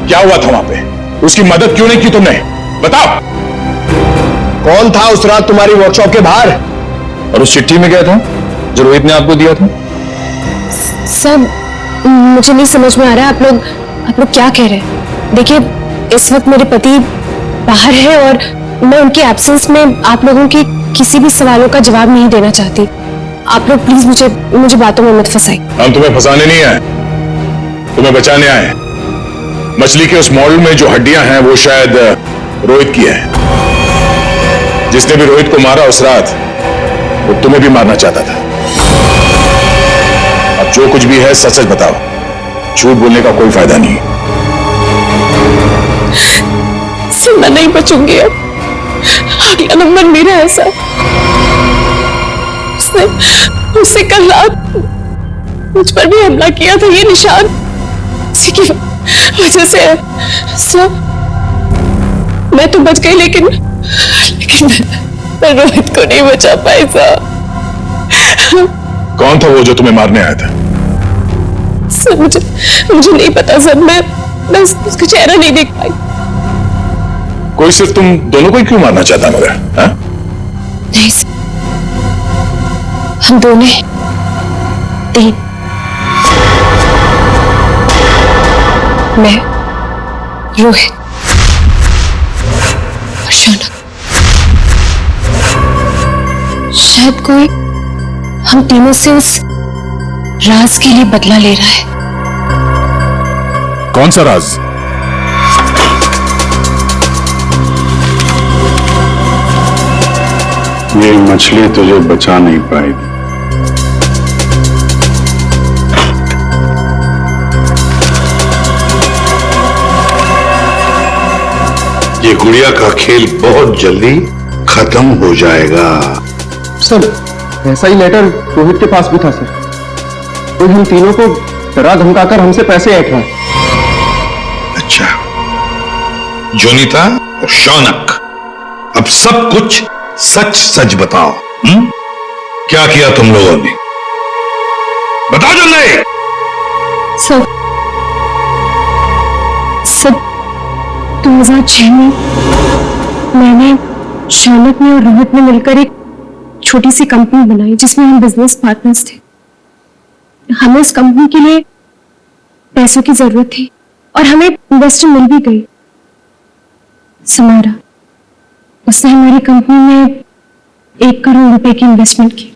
K: क्या हुआ था वहां पे? उसकी मदद क्यों नहीं की तुमने? बताओ।
H: कौन था उस रात तुम्हारी वर्कशॉप के बाहर?
K: और उस चिट्ठी में क्या था जो रोहित ने आपको दिया था?
A: सब मुझे नहीं समझ में आ रहा है। आप लोग क्या कह रहे हैं? देखिए इस वक्त मेरे पति बाहर है और मैं उनके एब्सेंस में आप लोगों के किसी भी सवालों का जवाब नहीं देना चाहती। आप लोग प्लीज मुझे बातों में मत फंसाइए।
K: हम तुम्हें फंसाने नहीं आए, तुम्हें बचाने आए। मछली के उस मॉडल में जो हड्डियां हैं वो शायद रोहित की है। जिसने भी रोहित को मारा उस रात वो तुम्हें भी मारना चाहता था। अब जो कुछ भी है सच सच बताओ, झूठ बोलने का कोई फायदा नहीं।
A: सर मैं नहीं बचूंगी अब, अगला नंबर मेरा है सर। उसने कल रात मुझ पर भी हमला किया था। ये निशान उसी की वजह से है सर। मैं तो बच गई लेकिन मैं रोहित को नहीं बचा पाई सर।
K: कौन था वो जो तुम्हें मारने आया था?
A: सर मुझे नहीं पता सर। मैं उसका चेहरा नहीं देख पाई।
K: कोई सिर्फ तुम दोनों को ही क्यों मारना चाहता मगर?
A: नहीं सर, हम दोनों तीन, मैं, रोहित और शौनक। शायद कोई हम तीनों से उस राज के लिए बदला ले रहा है।
K: कौन सा राज? ये मछली तुझे बचा नहीं पाएगी।
J: ये गुड़िया का खेल बहुत जल्दी खत्म हो जाएगा।
H: सर ऐसा ही लेटर रोहित के पास भी था सर। तो हम तीनों को डरा धमकाकर हमसे पैसे ऐंठ रहा है।
J: अच्छा, जोनीता और शौनक, अब सब कुछ सच सच बताओ। क्या किया तुम लोगों ने? बताओ जल्दी।
A: सर 2006 में मैंने, शौनक ने और रोहित ने मिलकर एक छोटी सी कंपनी बनाई जिसमें हम बिजनेस पार्टनर्स थे। हमें उस कंपनी के लिए पैसों की जरूरत थी और हमें इन्वेस्टर मिल भी गई, समारा। उसने हमारी कंपनी में 1 करोड़ रुपए की इन्वेस्टमेंट की।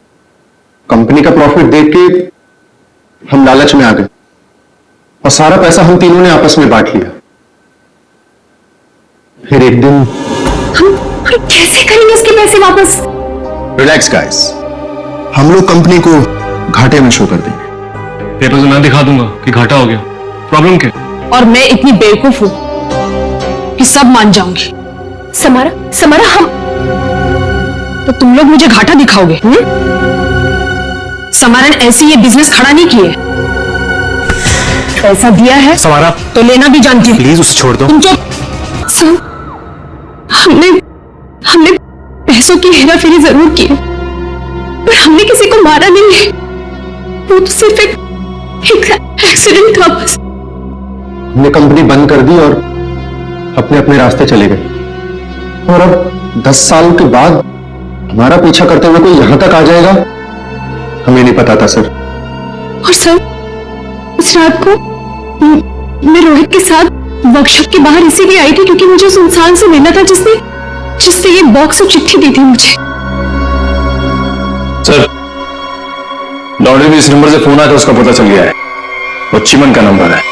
H: कंपनी का प्रॉफिट देख के हम लालच में आ गए और सारा पैसा हम तीनों ने आपस में बांट लिया। फिर एक दिन
A: हम कैसे करेंगे उसके पैसे वापस?
H: रिलैक्स गाइस, हम लोग कंपनी को घाटे में शो कर देंगे। पेपर से मैं दिखा दूंगा कि घाटा हो गया। प्रॉब्लम क्या?
G: और मैं इतनी बेवकूफ हूं कि सब मान जाऊंगी।
A: समारा हम
G: तो तुम लोग मुझे घाटा दिखाओगे? समारा ने ऐसे ये बिजनेस खड़ा नहीं किए। पैसा दिया है
H: समारा,
G: तो लेना भी जानती हूँ।
H: प्लीज उसे छोड़ दो।
G: तुम चुप।
A: सर, हमने पैसों की हेराफेरी जरूर की है, पर हमने किसी को मारा नहीं है। वो तो सिर्फ एक एक्सीडेंट था बस।
B: हमने कंपनी बंद कर दी और अपने अपने रास्ते चले गए, और अब 10 साल के बाद हमारा पीछा करते हुए कोई यहां तक आ जाएगा, हमें नहीं पता था सर।
A: और सर, उस रात को मैं रोहित के साथ वर्कशॉप के बाहर इसीलिए आई थी क्योंकि मुझे उस इंसान से मिलना था जिसने ये बॉक्स और चिट्ठी दी थी मुझे।
H: सर, लॉन्ड्री में इस नंबर से फोन आया था, उसका पता चल गया है। वो चिमन का नंबर है।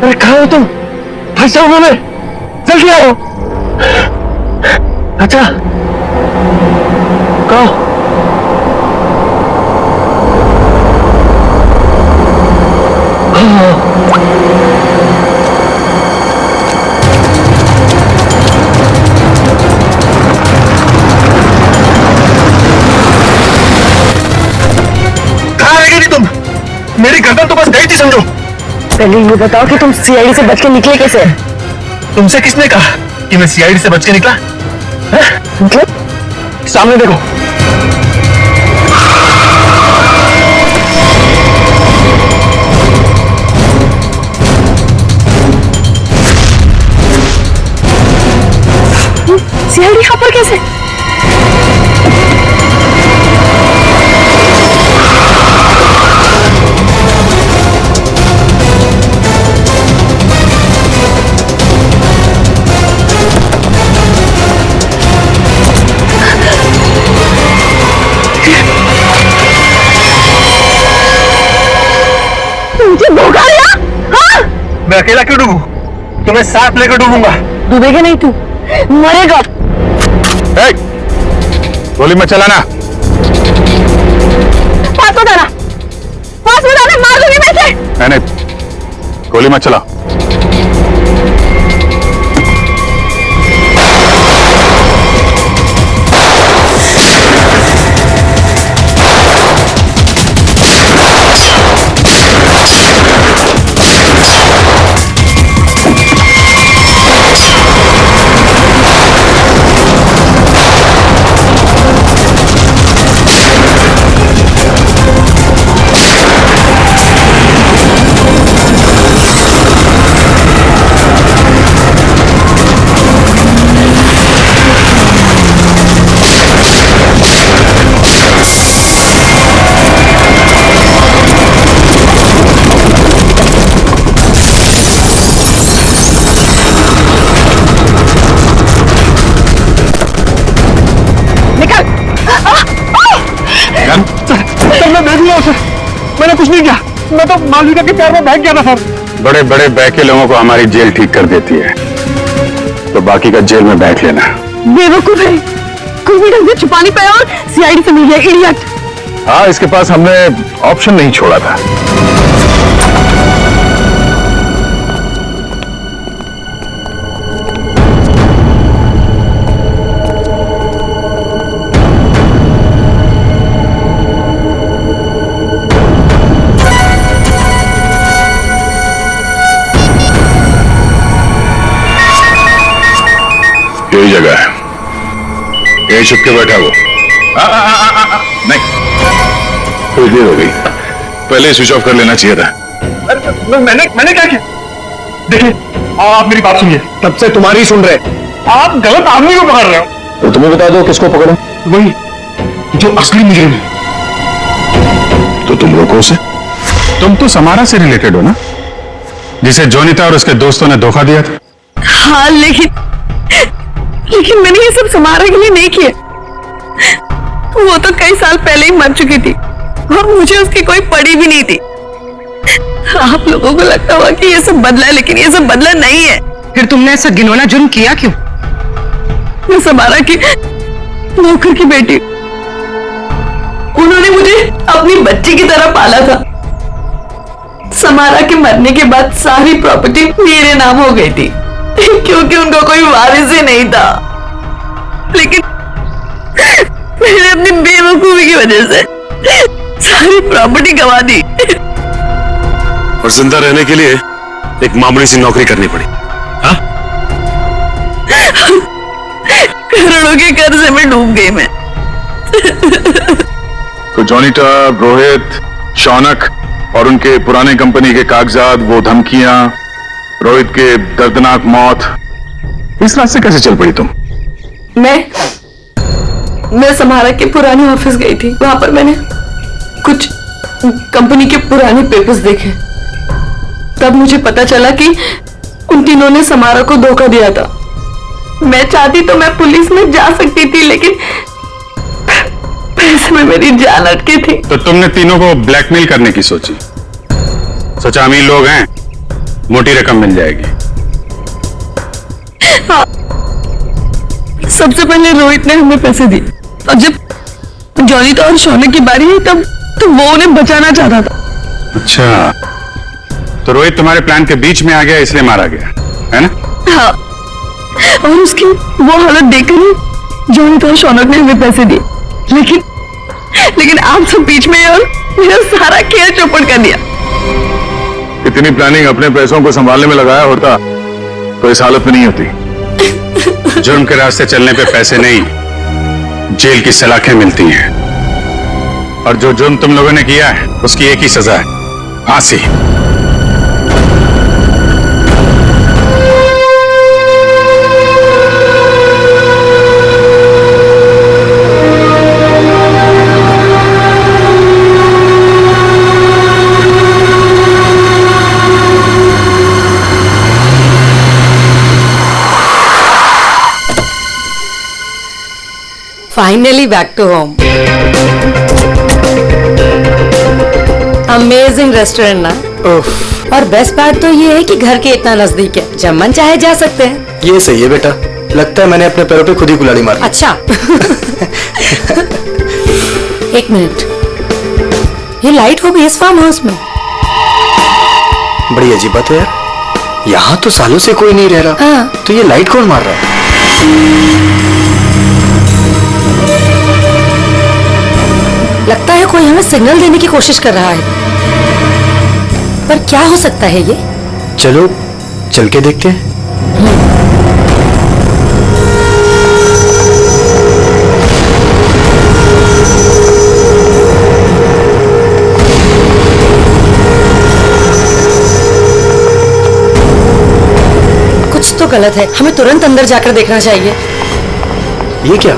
C: अरे कहाँ हो तुम? फंसा हुआ मैं, जल्दी आओ। अच्छा, कहो। कहाँ रह गई थी तुम? मेरी गर्दन तो बस गई थी समझो।
L: पहले ये बताओ कि तुम सीआईडी से बच के निकले कैसे?
C: तुमसे किसने कहा कि मैं सीआईडी से बच के निकला?
L: मतलब?
C: सामने देखो।
L: सीआईडी यहाँ पर कैसे?
C: मैं अकेला क्यों डूबूं? तुम्हें साथ लेकर डूबूंगा।
L: डूबेगा नहीं तू, मरेगा।
K: गोली मत चलाना।
L: पास बताना, मार दूंगी मैं इसे।
K: नहीं, गोली मत चला।
C: मैंने कुछ नहीं किया, मैं तो मालविका के प्यार में बहक गया था सर।
K: बड़े बड़े बहके लोगों को हमारी जेल ठीक कर देती है, तो बाकी का जेल में बैठ लेना।
L: बेवकूफ है, कोई भी ढंग से छुपा नहीं पाया और सीआईडी से मिल गया, इडियट।
K: हाँ, इसके पास हमने ऑप्शन नहीं छोड़ा था। यही जगह है, यही छुप के बैठा वो। नहीं, थोड़ी देर हो गई, पहले स्विच ऑफ कर लेना चाहिए था।
C: मैंने क्या किया? देखिए, आप मेरी बात सुनिए। तब से तुम्हारी सुन रहे, आप गलत आदमी को पकड़ रहे हो।
B: तो तुम्हें बता दो किसको पकड़ो?
C: वही जो असली मुजरिम है।
K: तो तुम रोको उसे। तुम तो समारा से रिलेटेड हो ना, जिसे जोनिता और उसके दोस्तों ने धोखा दिया था।
D: हाँ, लेकिन मैंने ये सब समारा के लिए नहीं किया। वो तो कई साल पहले ही मर चुकी थी और मुझे उसकी कोई पड़ी भी नहीं थी। आप लोगों को लगता होगा कि ये सब बदला है, लेकिन ये सब बदला नहीं है।
M: फिर तुमने ऐसा घिनौना जुर्म किया क्यों?
D: मैं समारा की नौकर की बेटी, उन्होंने मुझे अपनी बच्ची की तरह पाला था। समारा के मरने के बाद सारी प्रॉपर्टी मेरे नाम हो गई थी क्योंकि उनको कोई वारिस ही नहीं था। लेकिन मैंने अपनी बेवकूफी की वजह से सारी प्रॉपर्टी गंवा दी
K: और जिंदा रहने के लिए एक मामूली सी नौकरी करनी पड़ी। हाँ?
D: करोड़ों के कर्जे में डूब गई मैं।
F: तो जॉनीटा, रोहित, शौनक और उनके पुराने कंपनी के कागजात, वो धमकियां, रोहित के दर्दनाक मौत, इस रास्ते कैसे चल पड़ी तुम?
D: मैं समारा के पुराने ऑफिस गई थी। वहां पर मैंने कुछ कंपनी के पुराने पेपर्स देखे। तब मुझे पता चला कि उन तीनों ने समारा को धोखा दिया था। मैं चाहती तो मैं पुलिस में जा सकती थी, लेकिन पैसे में मेरी जान अटकी थी।
F: तो तुमने तीनों को ब्लैकमेल करने की सोची? सोचा अमीर लोग हैं, मोटी रकम मिल जाएगी।
D: हाँ। सबसे पहले रोहित ने हमें पैसे दिए और जब जॉनीता और शौनक की बारी आई तब तो वो उन्हें बचाना चाहता था।
F: अच्छा, तो रोहित तुम्हारे प्लान के बीच में आ गया, इसलिए मारा गया, है ना?
D: हाँ, और उसकी वो हालत देखकर ही जॉनीता और शौनक ने हमें पैसे दिए। लेकिन आप सब बीच में और मेरा सारा खेल चौपट कर दिया।
F: इतनी प्लानिंग अपने पैसों को संभालने में लगाया होता तो इस हालत में नहीं होती। जुर्म के रास्ते चलने पे पैसे नहीं, जेल की सलाखें मिलती हैं। और जो जुर्म तुम लोगों ने किया है उसकी एक ही सजा है, फांसी।
L: Finally back to home. Amazing restaurant ना। और बेस्ट पार्ट तो ये है कि घर के इतना नजदीक है, जब मन चाहे जा सकते हैं।
C: ये सही है बेटा, लगता है मैंने अपने पैरों पे खुद ही कुल्हाड़ी मारी।
L: अच्छा एक मिनट, ये लाइट हो गई इस फार्म हाउस में?
C: बड़ी अजीब बात है यार, यहाँ तो सालों से कोई नहीं रह रहा।
L: हाँ।
C: तो ये लाइट कौन मार रहा है?
L: लगता है कोई हमें सिग्नल देने की कोशिश कर रहा है, पर क्या हो सकता है ये?
C: चलो चल के देखते हैं।
L: कुछ तो गलत है, हमें तुरंत अंदर जाकर देखना चाहिए।
C: ये क्या,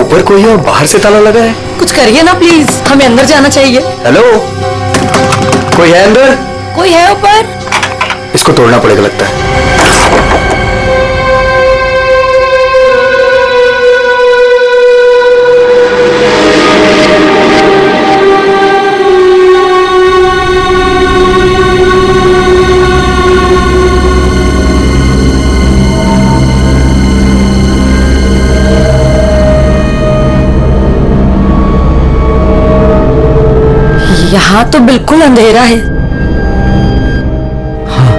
C: ऊपर कोई है और बाहर से ताला लगा है?
L: कुछ करिए ना प्लीज, हमें अंदर जाना चाहिए।
C: हेलो, कोई है अंदर?
L: कोई है ऊपर?
C: इसको तोड़ना पड़ेगा लगता है।
L: यहाँ तो बिल्कुल अंधेरा है।
C: हाँ,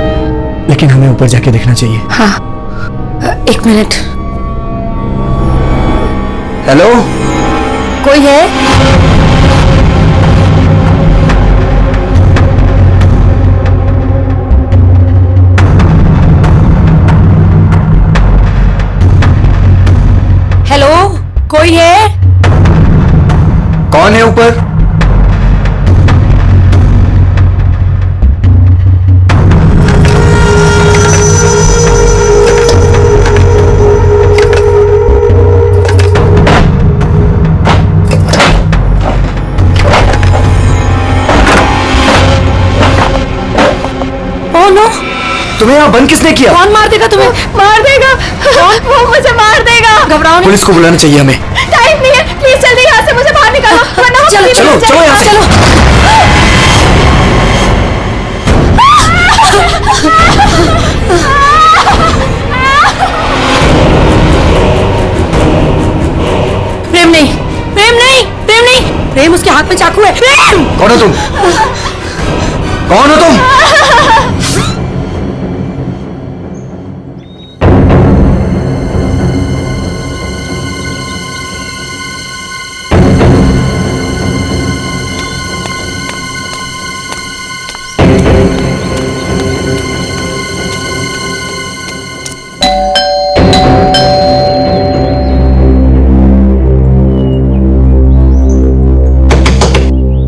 C: लेकिन हमें ऊपर जाके देखना चाहिए।
L: हाँ, एक मिनट।
C: हेलो,
L: कोई है? हेलो, कोई है?
C: कौन है ऊपर? तुम्हें यहाँ बंद किसने किया?
L: कौन मार देगा तुम्हें? मार देगा। वो मुझे मार देगा। घबराओ नहीं।
C: पुलिस को बुलाना चाहिए हमें।
L: टाइम नहीं है, प्लीज जल्दी यहाँ से मुझे बाहर निकालो। चलो
C: चलो चलो यहाँ से।
L: प्रेम नहीं, प्रेम नहीं, प्रेम नहीं।
C: हाथ में चाकू है। प्रेम!
H: कौन हो तुम? कौन हो तुम?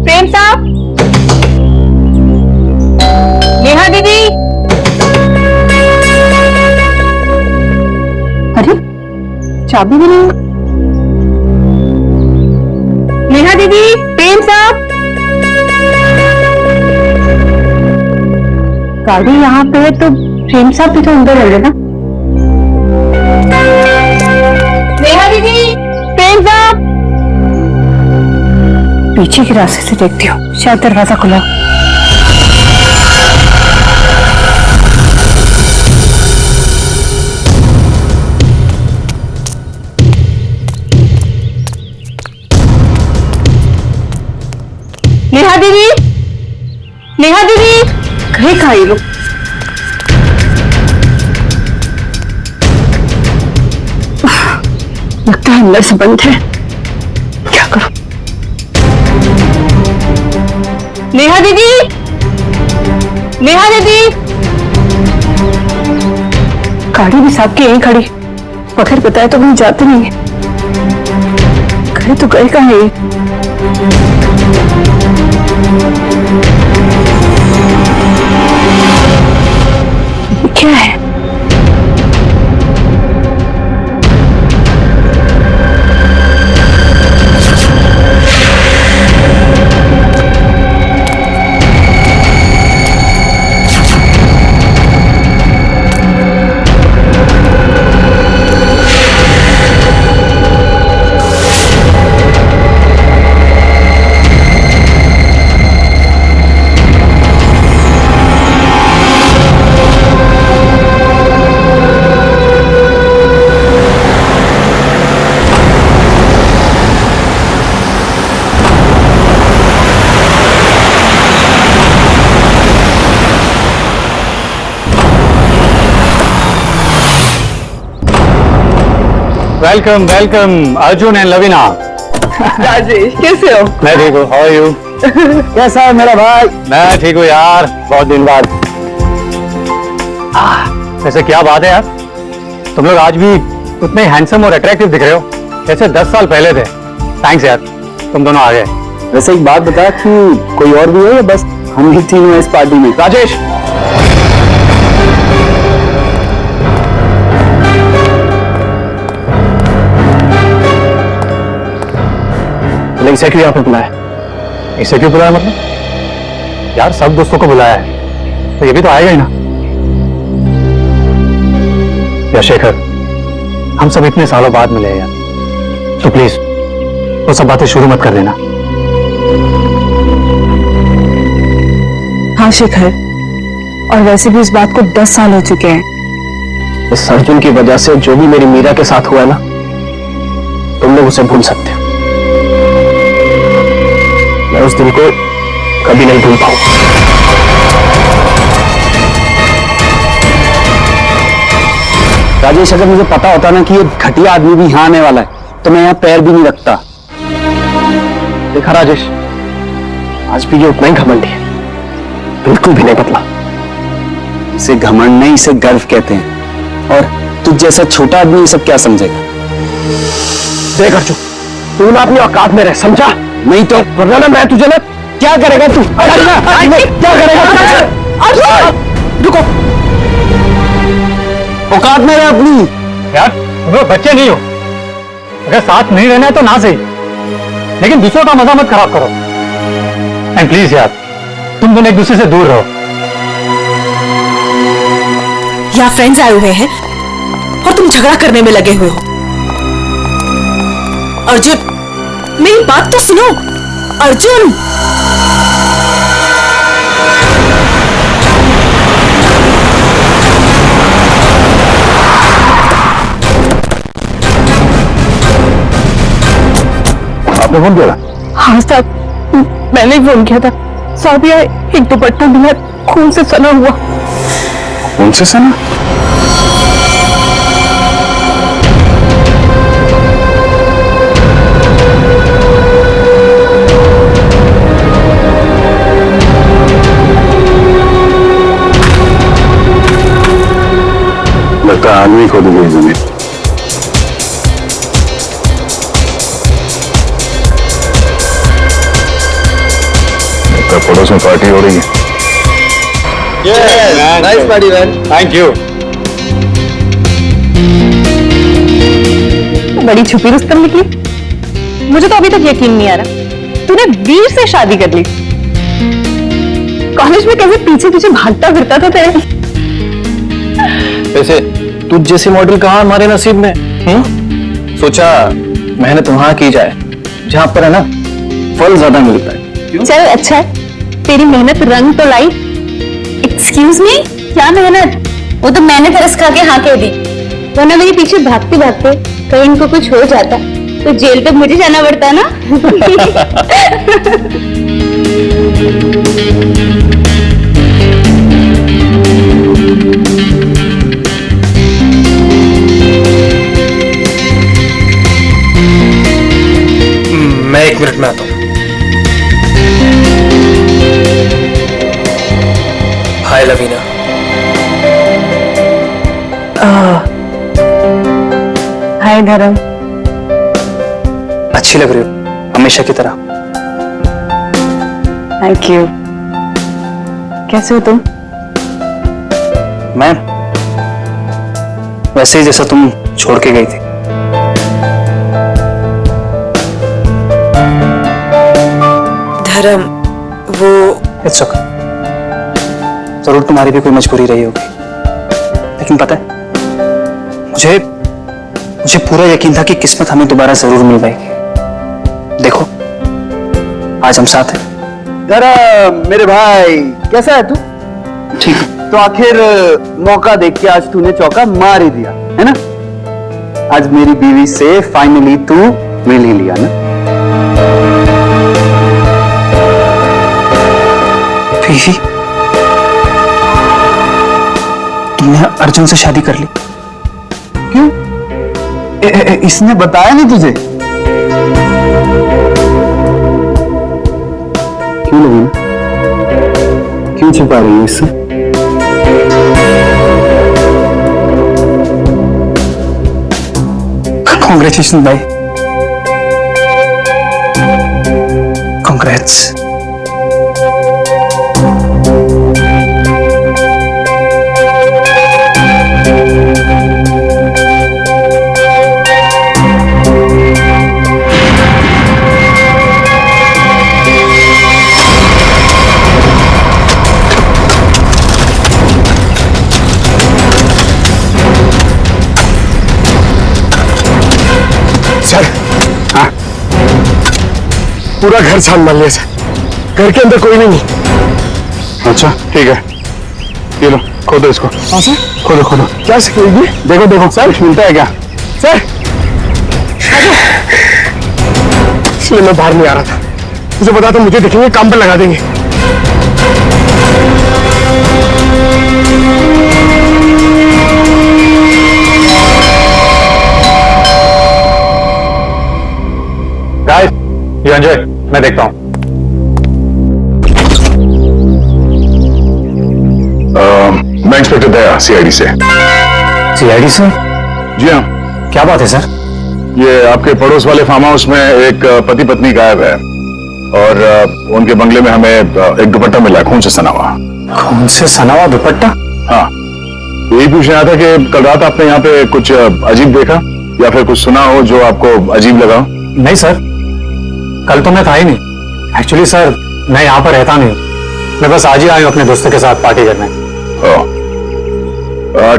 L: प्रेम साहब, नेहा दीदी। अरे चाबी भी नहीं। नेहा दीदी, प्रेम साहब। गाड़ी यहाँ पे है तो प्रेम साहब भी तो अंदर होंगे ना। नेहा दीदी, प्रेम साहब। पीछे के रास्ते से देखती हूँ, शायद दरवाजा खुला। नेहा दीदी, नेहा दीदी, कहीं कहाँ ये लोग? लगता है अंदर से बंद है। क्या करूं? नेहा दीदी, नेहा दीदी। गाड़ी भी साहब की यहीं खड़ी, बगैर बताए तो कहीं जाते नहीं है। गए तो गए कहाँ है? क्या है?
I: Welcome welcome Arjun and Lavina.
L: Rajesh, कैसे हो?
I: मैं ठीक हूँ, हाउ आर यू? कैसा है मेरा भाई? मैं ठीक हूँ यार, बहुत दिन बाद। वैसे क्या बात है यार, तुम लोग आज भी उतने हैंडसम और अट्रैक्टिव दिख रहे हो जैसे 10 साल पहले थे। थैंक्स यार, तुम दोनों आ गए।
B: वैसे एक बात बता कि कोई और भी है या बस हम ही तीनों हैं इस पार्टी में?
I: राजेश,
B: इसे क्यों यहाँ पे बुलाया?
I: इसे क्यों बुलाया मतलब? यार सब दोस्तों को बुलाया है तो ये भी तो आएगा ही ना। या शेखर, हम सब इतने सालों बाद मिले यार, तो प्लीज वो सब बातें शुरू मत कर देना।
L: हाँ शेखर, और वैसे भी इस बात को 10 साल हो चुके हैं।
B: इस अर्जुन की वजह से जो भी मेरी मीरा के साथ हुआ है ना, तुम लोग उसे भूल सकते हो। मैं उस दिन को कभी नहीं भूल पाऊंगा। राजेश, अगर मुझे पता होता ना कि ये घटिया आदमी भी यहाँ आने वाला है तो मैं यहाँ पैर भी नहीं रखता। देखा राजेश, आज भी ये उतना ही घमंडी है, बिल्कुल भी नहीं बदला। इसे घमंड नहीं, इसे गर्व कहते हैं। और तुझ जैसा छोटा आदमी ये सब क्या समझेगा? देख अर्जुन, तू ना अपनी औकात में रह, समझा? नहीं तो वरना ना मैं तुझे ना क्या करेगा तू? क्या करेगा? रुको, औकात में रह अपनी।
I: यार तुम लोग बच्चे नहीं हो, अगर साथ नहीं रहना है तो ना सही, लेकिन दूसरों का मजा मत खराब करो। एंड प्लीज यार, तुम दोनों एक दूसरे से दूर रहो।
C: यहाँ फ्रेंड्स आए हुए हैं और तुम झगड़ा करने में लगे हुए हो। अर्जुन, मेरी बात तो सुनो। अर्जुन,
B: आपने फोन किया?
L: हाँ साहब,
D: मैंने ही फोन किया था। सादिया एक दुपट्टा मिला, खून से सना हुआ।
K: कौन से सना? लगता है आदमी खोद गई जमीन। पड़ोस में पार्टी हो रही है।
B: Nice party man.
H: Thank you.
D: बड़ी छुपी रुस्तम निकली। मुझे तो अभी तक यकीन नहीं आ रहा तूने वीर से शादी कर ली। कॉलेज में कैसे पीछे पीछे भागता फिरता था तेरे।
C: वैसे तुझ जैसी मॉडल कहाँ हमारे नसीब में? सोचा मेहनत वहां की जाए जहां पर है ना फल ज्यादा मिलता है।
D: चल अच्छा है, तेरी मेहनत रंग तो लाई। एक्सक्यूज मी, क्या मेहनत? वो तो मैंने तरस खा के हाँ कह दी, वरना मेरे पीछे भागते भागते कहीं इनको कुछ हो जाता तो जेल तक मुझे जाना पड़ता ना।
C: मैं 1 मिनट में आता हूँ। हाय लवीना।
D: हाय धर्म।
C: अच्छी लग रही हो हमेशा की तरह।
D: Thank you. कैसे हो तुम?
C: मैं वैसे ही जैसा तुम छोड़ के गई थी।
M: धर्म वो
C: इट्स ओके। जरूर तुम्हारी भी कोई मजबूरी रही होगी, लेकिन पता है मुझे मुझे पूरा यकीन था कि किस्मत हमें दोबारा जरूर मिल पाएगी। देखो आज हम साथ हैं।
B: जरा मेरे भाई कैसा है तू?
C: ठीक।
B: तो आखिर मौका देख के आज तूने चौका मार ही दिया है ना। आज मेरी बीवी से फाइनली तू मिल ही लिया ना।
C: बीवी? तुमने अर्जुन से शादी कर ली?
B: क्यों? इसने बताया नहीं तुझे? क्यों लगी? क्यों छुपा रही है इससे?
C: कॉन्ग्रेचुलेशन भाई। कॉन्ग्रेट्स।
H: सर, हाँ, पूरा घर छान मार लिया सर। घर के अंदर कोई नहीं।
K: अच्छा ठीक है, ये लो खोदो इसको।
H: हाँ सर।
K: खोदो खोदो।
H: क्या सिखाएगी?
K: देखो देखो सर, कुछ मिलता है क्या?
H: सर इसलिए मैं बाहर नहीं आ रहा था। मुझे पता था मुझे दिखेंगे काम पर लगा देंगे।
I: गाइस, यू एंजॉय, मैं देखता हूं।
K: मैं इंस्पेक्टर दया, सीआईडी से।
C: सीआईडी से?
K: जी हाँ।
C: क्या बात है सर?
K: ये आपके पड़ोस वाले फार्म हाउस में एक पति पत्नी गायब है और उनके बंगले में हमें एक दुपट्टा मिला है, खून से सना हुआ।
C: खून से सना हुआ दुपट्टा?
K: हाँ, यही पूछना आया था कि कल रात आपने यहाँ पे कुछ अजीब देखा या फिर कुछ सुना हो जो आपको अजीब लगा?
I: नहीं सर, कल तो मैं था ही नहीं। एक्चुअली सर मैं यहाँ पर रहता नहीं, मैं बस आज ही आया हूँ अपने दोस्तों के साथ पार्टी करने।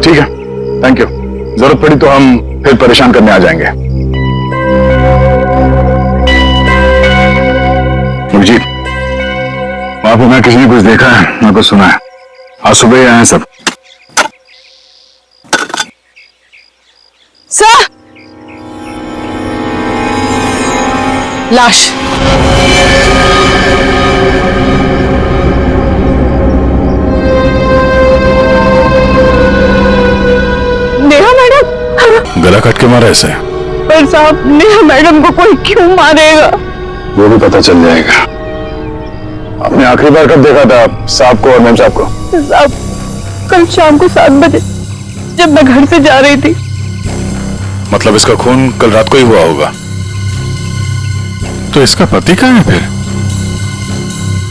K: ठीक है, थैंक यू। जरूरत पड़ी तो हम फिर परेशान करने आ जाएंगे। जी, वहां पे ना किसी ने कुछ देखा है ना कुछ सुना है। आज सुबह ही आए हैं सब।
D: सर, लाश।
K: गला काट के मारा ऐसे?
D: पर साहब, नेहा मैडम को कोई क्यों मारेगा?
K: वो भी पता चल जाएगा। आपने आखिरी बार कब देखा था साहब को और मैम साहब को?
D: साहब, कल शाम को 7 बजे जब मैं घर से जा रही थी।
K: मतलब इसका खून कल रात को ही हुआ होगा। तो इसका पति कहाँ है फिर?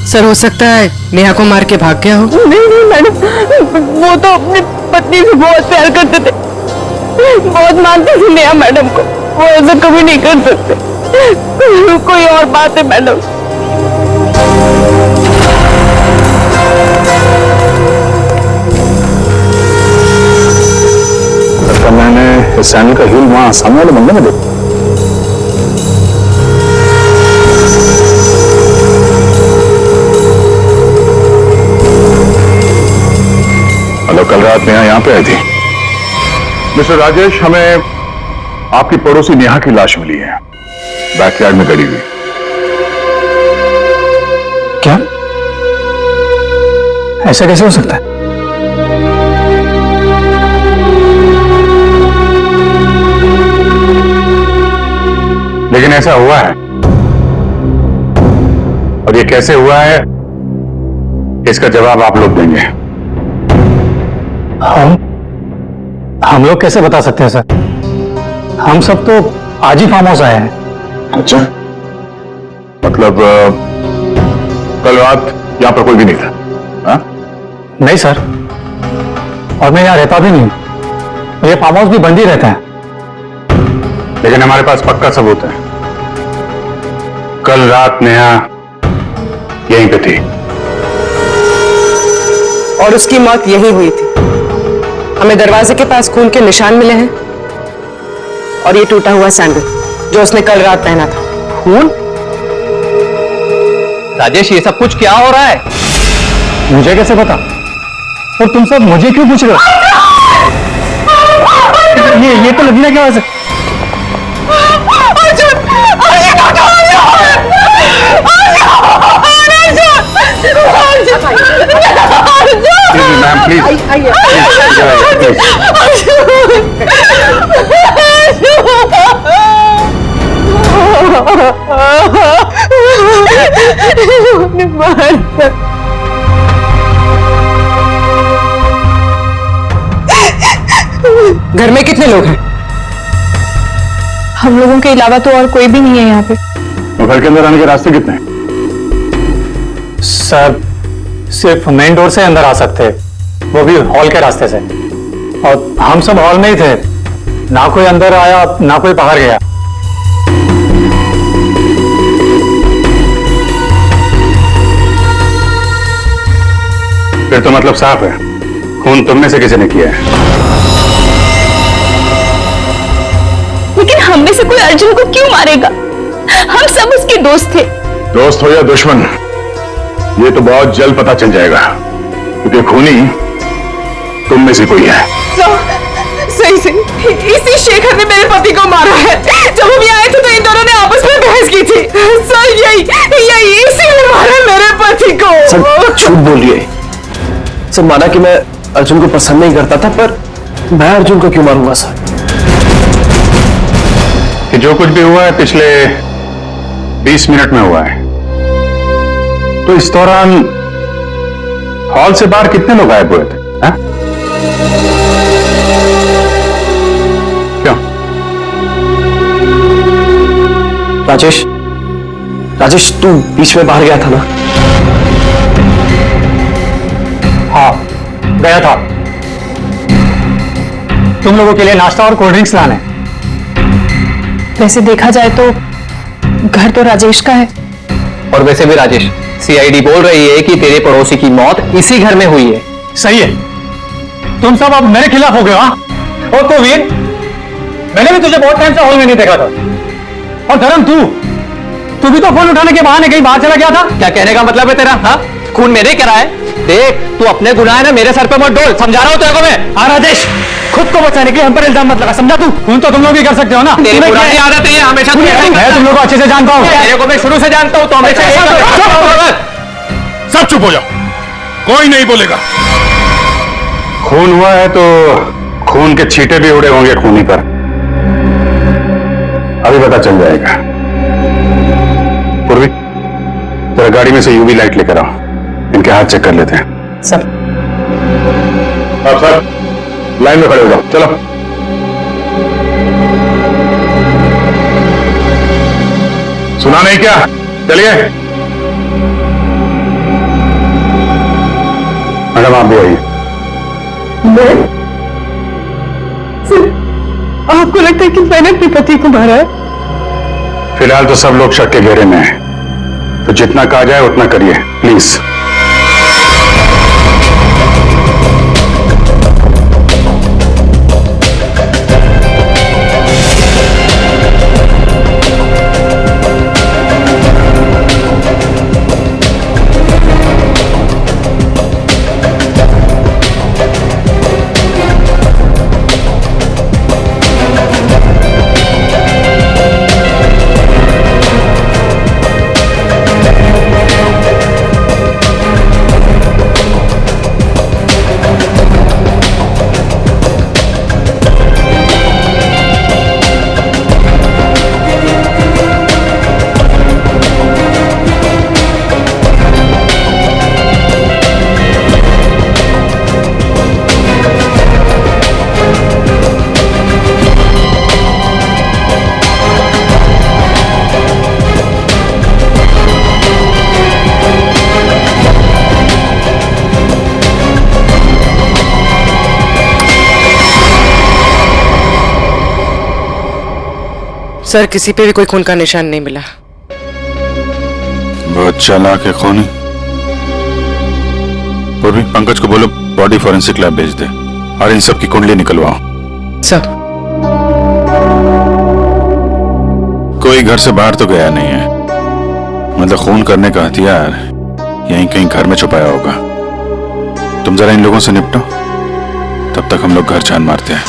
M: सर, हो सकता है नेहा को मार के भाग गया हो।
D: नहीं मैडम, वो तो अपनी पत्नी से बहुत प्यार करते थे, बहुत मानते थे नेहा मैडम को। वो ऐसा कभी नहीं कर सकते। कोई और बात है मैडम।
K: तो मैंने सैंडल का हील वहां सामने वाले बंदे में देखा। हेलो, कल रात नेहा यहाँ पे आई थी। मिस्टर राजेश, हमें आपकी पड़ोसी नेहा की लाश मिली है, बैकयार्ड में गड़ी हुई।
I: क्या? ऐसा कैसे हो सकता है?
K: लेकिन ऐसा हुआ है, और ये कैसे हुआ है इसका जवाब आप लोग देंगे।
I: हम लोग कैसे बता सकते हैं सर? हम सब तो आज ही फार्म हाउस आए हैं।
K: अच्छा, मतलब कल रात यहां पर कोई भी नहीं था? हा?
I: नहीं सर, और मैं यहाँ रहता भी नहीं। ये फार्म हाउस भी बंद ही रहता है।
K: लेकिन हमारे पास पक्का सबूत है, कल रात नेहा यहीं पे थी
M: और उसकी मौत यही हुई थी। हमें दरवाजे के पास खून के निशान मिले हैं और ये टूटा हुआ सैंडल जो उसने कल रात पहना था।
I: खून?
C: राजेश, ये सब कुछ क्या हो रहा है?
I: मुझे कैसे पता? और तुम सब मुझे क्यों पूछ रहे हो? ये तो लगना क्या वैसे?
K: मैम प्लीज,
M: घर में कितने लोग हैं?
A: हम लोगों के अलावा तो और कोई भी नहीं है यहाँ पे।
K: घर के अंदर आने के रास्ते कितने हैं?
I: सर, सिर्फ मेन डोर से अंदर आ सकते हैं, वो भी हॉल के रास्ते से। और हम सब हॉल में ही थे, ना कोई अंदर आया ना कोई बाहर गया।
K: फिर तो मतलब साफ है, खून तुम में से किसी ने किया है।
A: लेकिन हम में से कोई अर्जुन को क्यों मारेगा? हम सब उसके दोस्त थे।
K: दोस्त हो या दुश्मन, ये तो बहुत जल्द पता चल जाएगा, क्योंकि खूनी तुम में से कोई है।
D: सही इसी शेखर ने मेरे पति को मारा है। जब हम यहाँ आए थे तो इन दोनों ने आपस में बहस की थी। सर, यही इसी ने मारा मेरे पति को।
C: सर, झूठ बोल रही है। सर, माना कि मैं अर्जुन को पसंद नहीं करता था, पर मैं अर्जुन को क्यों मारूंगा सर?
K: कि जो कुछ भी हुआ है पिछले 20 मिनट में हुआ है। तो इस दौरान हॉल से बाहर कितने लोग गायब हुए थे? हा? क्यों?
C: राजेश, तू बीच में बाहर गया था ना?
I: हाँ, गया था। तुम लोगों के लिए नाश्ता और कोल्ड ड्रिंक्स लाने।
A: वैसे देखा जाए तो घर तो राजेश का है।
C: और वैसे भी राजेश, सीआईडी बोल रही है कि तेरे पड़ोसी की मौत इसी घर में हुई है।
I: सही है, तुम सब अब मेरे खिलाफ हो गए। हाँ, और तो वीर, मैंने भी तुझे बहुत टाइम से हॉल में नहीं देखा था। और धर्म, तू भी तो फोन उठाने के बहाने कहीं बाहर चला गया था।
C: क्या कहने का मतलब है तेरा? हाँ, खून मेरे करा है। देख, तू अपने गुनाह है ना मेरे सर पे मत डोल, समझा रहा हूं तेरे को मैं।
I: हाँ राजेश, खुद को बचाने के लिए हम पर इल्जाम मत लगा, समझा तू? खून तो तुम लोग भी कर सकते हो ना।
C: तेरी पुरानी आदत है, हमेशा तू ऐसा ही
I: मैं तुम लोग को अच्छे से जानता हूँ।
C: तेरे को मैं शुरू से जानता हूं, तो हमेशा
K: सब चुप हो जाओ, कोई नहीं बोलेगा। खून हुआ है तो खून के छींटे भी उड़े होंगे खूनी पर।
B: पता चल जाएगा। पूर्वी, जरा गाड़ी में से यूवी लाइट लेकर आओ, इनके हाथ चेक कर लेते हैं।
M: सर
B: आप सर लाइन में खड़े हो जाओ, चलो। सुना नहीं क्या? चलिए। मैडम आप भी आइए।
D: आपको लगता है कि मैंने अपने पति को मारा है?
B: फिलहाल तो सब लोग शक के घेरे में हैं, तो जितना कहा जाए उतना करिए प्लीज।
M: सर किसी पे भी कोई खून का निशान नहीं मिला।
K: बहुत चालाक है खूनी। पूर्वी, पंकज को बोलो बॉडी फॉरेंसिक लैब भेज दे और इन सब की कुंडली निकलवाओ।
M: सर
K: कोई घर से बाहर तो गया नहीं है, मतलब खून करने का हथियार यहीं कहीं घर में छुपाया होगा। तुम जरा इन लोगों से निपटो, तब तक हम लोग घर छान मारते हैं।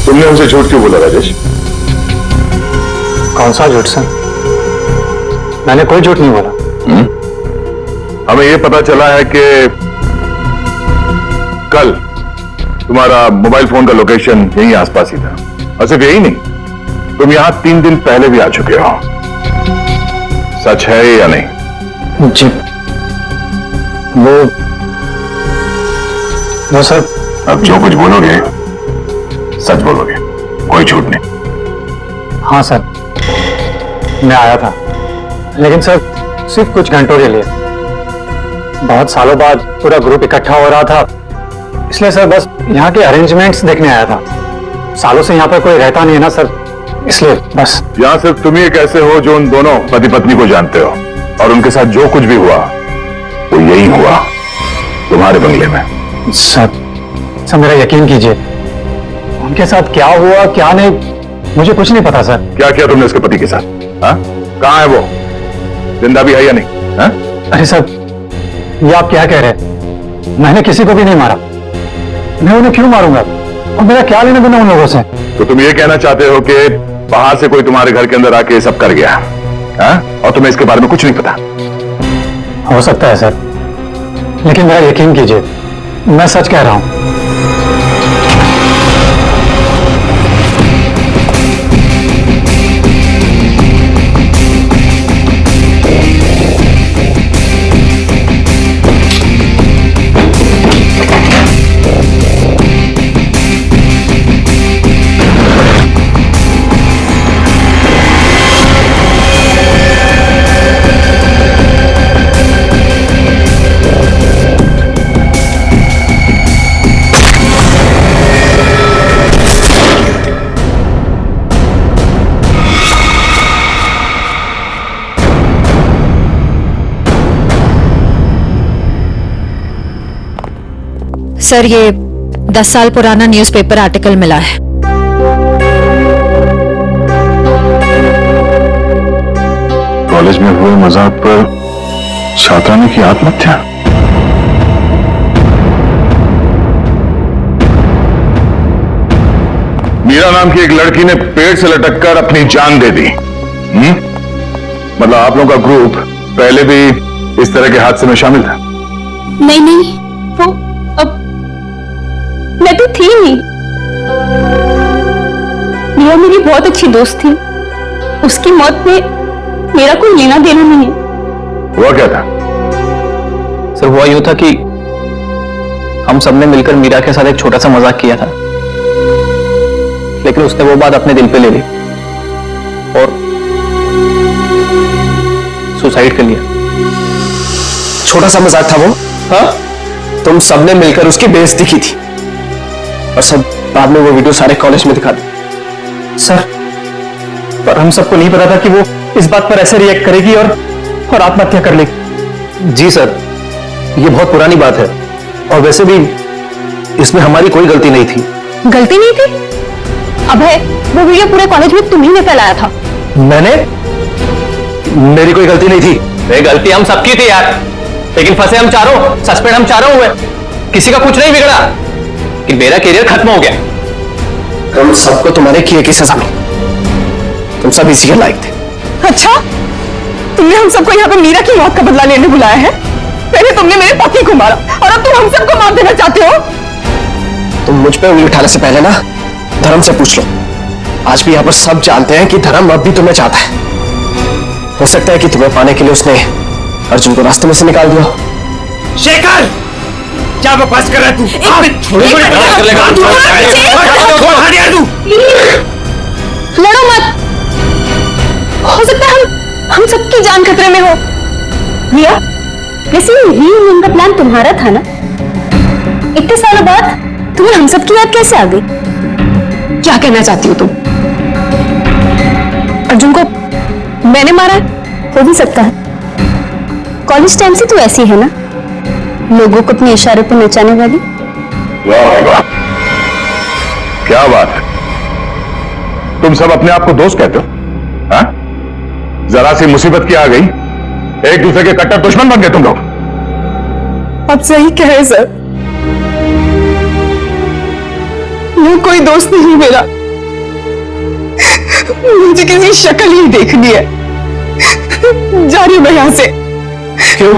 B: तुमने उनसे झूठ क्यों बोला राजेश?
I: कौन सा झूठ सर? मैंने कोई झूठ नहीं बोला।
K: हमें यह पता चला है कि कल तुम्हारा मोबाइल फोन का लोकेशन यहीं आसपास ही था, और सिर्फ यही नहीं, तुम यहां 3 दिन पहले भी आ चुके हो। सच है या नहीं?
I: जी वो सर।
K: अब जो कुछ बोलोगे सच बोलोगे, कोई झूठ नहीं।
I: हाँ सर, मैं आया था, लेकिन सर सिर्फ कुछ घंटों के लिए। बहुत सालों बाद पूरा ग्रुप इकट्ठा हो रहा था, इसलिए सर बस यहाँ के अरेंजमेंट्स देखने आया था। सालों से यहाँ पर कोई रहता नहीं है ना सर, इसलिए बस।
K: यहां सिर्फ तुम ही कैसे हो जो उन दोनों पति पत्नी को जानते हो, और उनके साथ जो कुछ भी हुआ वो यही हुआ, तुम्हारे बंगले में।
I: सर मेरा यकीन कीजिए, उनके साथ क्या हुआ क्या नहीं मुझे कुछ नहीं पता सर।
K: क्या किया तुमने उसके पति के साथ? कहां है वो? जिंदा भी है या नहीं? हा?
I: अरे सर, ये आप क्या कह रहे हैं? मैंने किसी को भी नहीं मारा। मैं उन्हें क्यों मारूंगा? और मेरा क्या लेना देना उन लोगों से?
K: तो तुम ये कहना चाहते हो कि बाहर से कोई तुम्हारे घर के अंदर आके सब कर गया, और तुम्हें इसके बारे में कुछ नहीं पता?
I: हो सकता है सर, लेकिन मेरा यकीन कीजिए, मैं सच कह रहा हूं।
N: सर ये 10 साल पुराना न्यूज़पेपर आर्टिकल मिला है।
K: कॉलेज में हुए मजाक पर छात्रा ने की आत्महत्या।
F: मीरा नाम की एक लड़की ने पेड़ से लटक कर अपनी जान दे दी। मतलब आप लोगों का ग्रुप पहले भी इस तरह के हादसे में शामिल था?
A: नहीं नहीं, वो अब मैं तो थी नहीं। मीरा मेरी बहुत अच्छी दोस्त थी, उसकी मौत में मेरा कोई लेना देना नहीं है।
F: हुआ क्या था?
C: सर हुआ यूं था कि हम सबने मिलकर मीरा के साथ एक छोटा सा मजाक किया था, लेकिन उसने वो बात अपने दिल पे ले ली और सुसाइड कर लिया।
H: छोटा सा मजाक था वो? हाँ, तुम सबने मिलकर उसकी बेइज्जती की थी और सब बाद में वो वीडियो सारे कॉलेज में दिखा दी। सर, पर हम सबको नहीं पता था कि वो इस बात पर ऐसे रिएक्ट करेगी और आत्महत्या कर लेगी।
C: जी सर, ये बहुत पुरानी बात है और वैसे भी इसमें हमारी कोई गलती नहीं थी।
A: गलती नहीं थी? अभय, वो वीडियो पूरे कॉलेज में तुम्ही ने फैलाया था।
C: मैंने? मेरी कोई गलती नहीं थी। गलती हम सबकी थी यार, लेकिन फंसे हम चारों, सस्पेंड हम चारों हुए। किसी का कुछ नहीं बिगड़ा कि मेरा करियर खत्म हो गया।
H: हम सबको तुम्हारे किए की सजा मिली, तुम सब इसी के लायक थे।
D: अच्छा, तुमने हम सबको यहाँ पे मीरा की मौत का बदला लेने बुलाया है? पहले तुमने मेरे पति को मारा और अब तुम हम सबको मार देना चाहते हो?
H: तुम मुझ पे उंगली उठाने से पहले ना धर्म से पूछ लो। आज भी यहाँ पर सब जानते हैं कि धर्म अब भी तुम्हें चाहता है। हो सकता है कि तुम्हें पाने के लिए उसने अर्जुन को रास्ते में से निकाल दिया।
C: शेखर, क्या बकवास कर रहा है तू?
A: लड़ो मत, हो सकता है हम सबकी जान खतरे में हो। रिया, वैसे रीयूनियन का प्लान तुम्हारा था ना? इतने सालों बाद तुम्हें हम सबकी याद कैसे आ गई?
L: क्या कहना चाहती हो तुम?
A: अर्जुन को मैंने मारा है? हो भी सकता है। कॉलेज टाइम से तू ऐसी है ना, लोगों को अपने इशारे पर नचाने वाली।
F: वाह भाई वाह, क्या बात है। तुम सब अपने आप को दोस्त कहते हो? हाँ? जरा सी मुसीबत की आ गई, एक दूसरे के कट्टर दुश्मन बन गए तुम लोग।
D: आप सही कह रहे सर, वो कोई दोस्त नहीं मेरा। मुझे किसी शक्ल ही देखनी है। जा रही हूं मैं यहां से।
H: क्यों?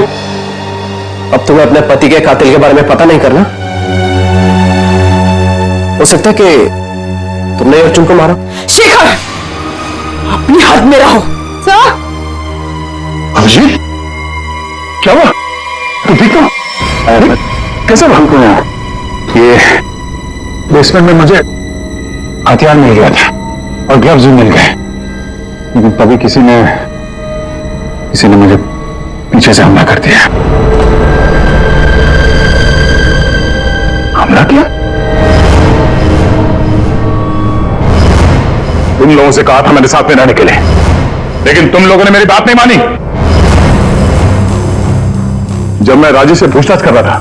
H: अब तुम्हें अपने पति के कातिल के बारे में पता नहीं करना? हो सकता है कि तुमने अर्जुन को मारा।
D: शेखर, अपनी हद में रहो। सर,
F: अभिजीत, क्या हुआ? तुम ठीक हो? अरे कैसे हमको यहाँ? ये बेसमेंट में मुझे हथियार मिल गया था और ग्लव्स भी मिल गए, लेकिन तभी किसी ने मुझे पीछे से हमला कर दिया। हमला किया? तुम लोगों से कहा था मेरे साथ में रहने के लिए, लेकिन तुम लोगों ने मेरी बात नहीं मानी। जब मैं राजी से पूछताछ कर रहा था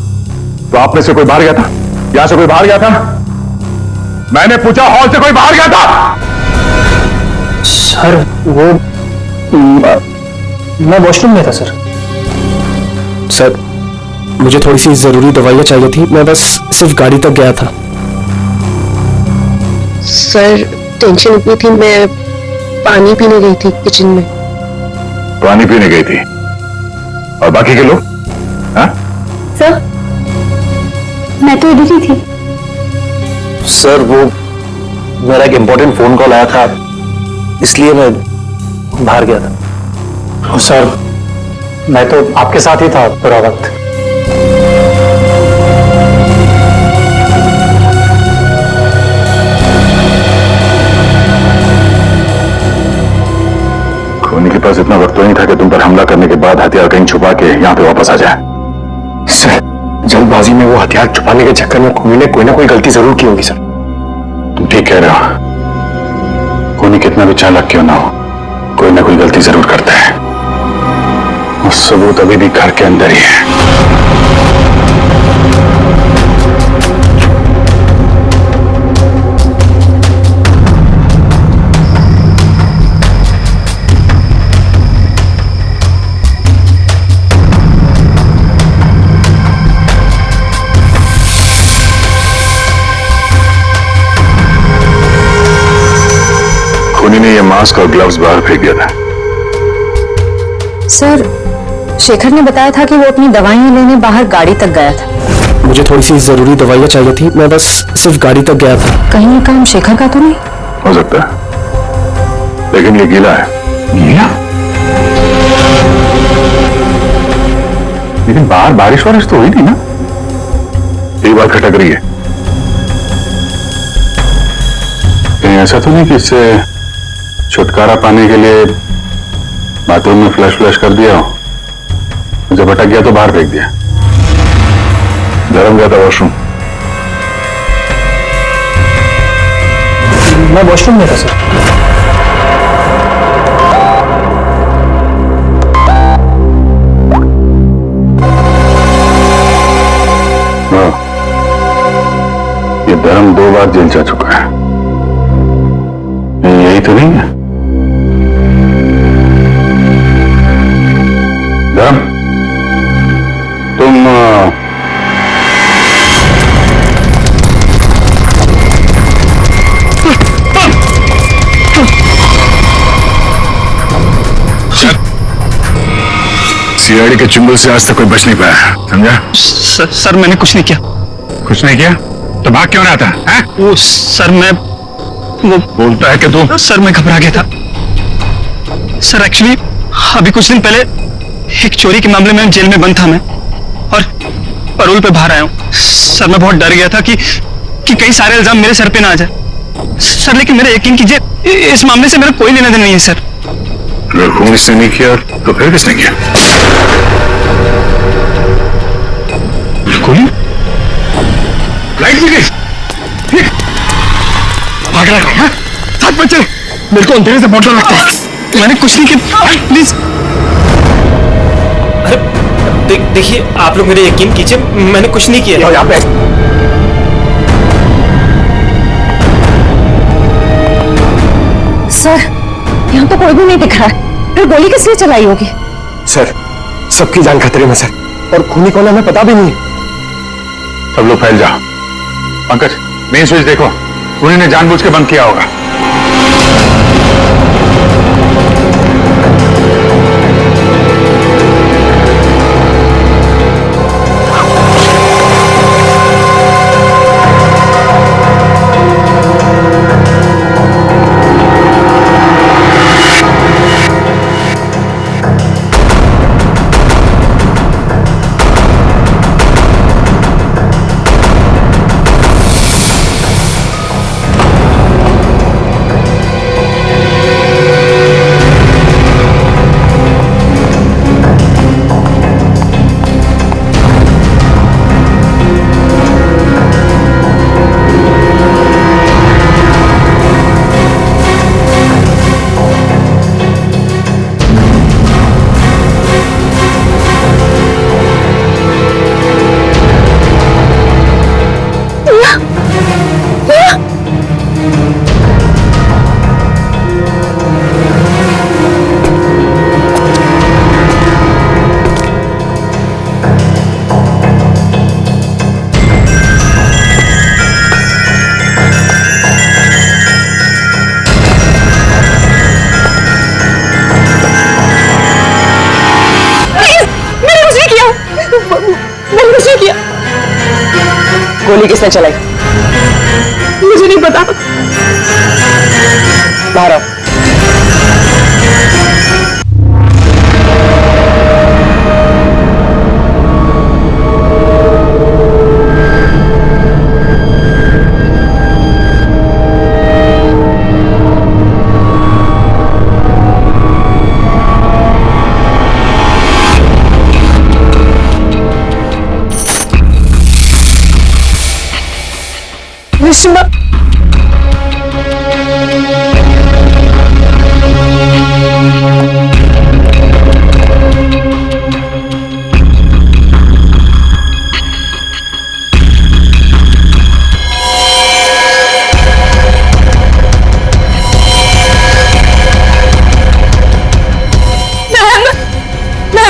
F: तो आप में से कोई बाहर गया था? यहां से कोई बाहर गया था? मैंने पूछा, हॉल से कोई बाहर गया था?
C: सर वो मैं वॉशरूम में था सर। सर, मुझे थोड़ी सी जरूरी दवाइयां चाहिए थी, मैं बस सिर्फ गाड़ी तक गया था।
L: सर, टेंशन इतनी थी, मैं पानी पीने गई थी किचन में।
F: पानी पीने गई थी? और बाकी के लोग? हाँ?
A: सर, मैं तो इधर ही थी।
C: सर, वो मेरा एक इंपॉर्टेंट फोन कॉल आया था, इसलिए मैं बाहर गया था।
I: सर, मैं तो आपके साथ ही था पूरा वक्त।
F: खूनी के पास इतना वक्त तो नहीं था कि तुम पर हमला करने के बाद हथियार कहीं छुपा के यहां पे वापस आ जाए।
H: सर, जल्दबाजी में वो हथियार छुपाने के चक्कर में खूनी ने कोई ना कोई गलती जरूर की होगी। सर,
F: तुम ठीक कह रहे हो। खूनी कितना भी चालाक क्यों ना हो, कोई ना कोई गलती जरूर करता है। और सबूत अभी भी घर के अंदर ही है। रोहिणी ने यह मास्क और ग्लव्स बाहर फेंक दिया था।
L: सर, शेखर ने बताया था कि वो अपनी दवाइयां लेने बाहर गाड़ी तक गया था।
C: मुझे थोड़ी सी जरूरी दवाइयाँ चाहिए थी, मैं बस सिर्फ गाड़ी तक गया था।
L: कहीं ये काम शेखर का तो नहीं?
F: हो सकता है, लेकिन ये गीला है।
B: गीला? लेकिन बाहर बारिश वारिश तो हुई नहीं ना?
F: एक बात खटक रही है। कहीं ऐसा तो नहीं कि इससे छुटकारा पाने के लिए बाथरूम में फ्लश कर दिया हो, जब अटक गया तो बाहर फेंक दिया। धर्म गया था वॉशरूम।
C: मैं वॉशरूम में था सर।
F: ये धर्म 2 बार जेल जा चुका है, यही तो नहीं है? धर्म, तुम सीआईडी के चुंगल से आज तक कोई बच नहीं पाया, समझा?
I: सर मैंने कुछ नहीं किया।
F: कुछ नहीं किया तो भाग क्यों रहा था? है?
I: वो सर मैं वो
F: बोलता है कि तू
I: सर मैं घबरा गया था सर। एक्चुअली अभी कुछ दिन पहले एक चोरी के मामले में जेल में बंद था मैं, और पैरोल पे बाहर आया हूँ सर। मैं बहुत डर गया था कि कई सारे इल्जाम मेरे सर पे ना आ जाए सर। लेकिन मेरा यकीन कीजिए, इस मामले से मेरा कोई लेना देना नहीं है सर।
F: अगर खून इसने नहीं किया तो फिर किसने किया? गोली? लाइट भी गई। भाग रहा है? साथ बच्चे, मेरे को अंधेरे से बहुत डर लगता है।
I: मैंने कुछ नहीं किया, प्लीज। अरे देखिए, आप लोग मेरे यकीन कीजिए, मैंने कुछ नहीं किया।
C: यहाँ पे
L: सर, यहाँ तो कोई भी नहीं दिख रहा है, फिर गोली किसने चलाई होगी?
C: सर, सबकी जान खतरे में सर, और खूनी कौन है हमें पता भी नहीं।
F: सब लोग फैल जाओ। पंकज, मेन स्विच देखो, खूनी ने जानबूझ के बंद किया होगा।
M: गोली किसने चलाई?
D: मुझे नहीं पता।
M: बाहर आओ।
D: विष्णु,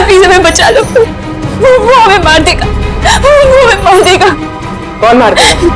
D: प्लीज हमें बचा लो। वो हमें मार देगा, वो हमें मार देगा।
M: कौन मार देगा?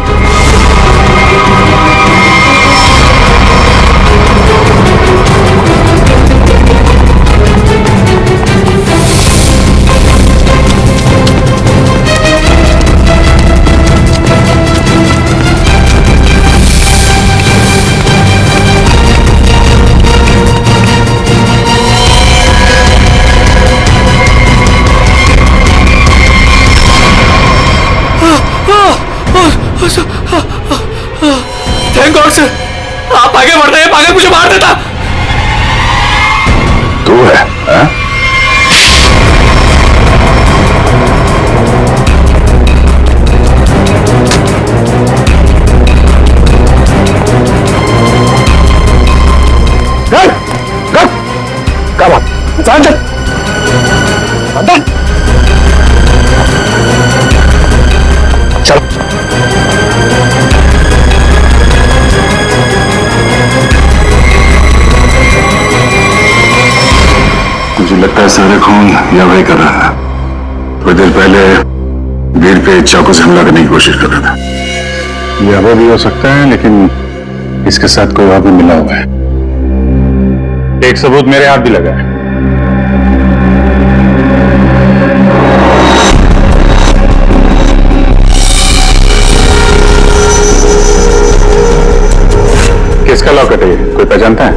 C: थैंक गॉड सर, आप आगे बढ़ रहे हैं, आगे मुझे मार देता।
F: तू है हा?
H: Come on, Sanjay. Sanjay. चलो।
F: मुझे लगता है सारा खून या वही कर रहा था। थोड़ी देर पहले वीर पे चाकू से हमला करने की कोशिश कर रहा था। यह वो भी हो सकता है, लेकिन इसके साथ कोई और भी मिला हुआ है। एक सबूत मेरे हाथ भी लगा है। किसका लॉकेट है ये? कोई पहचानता है?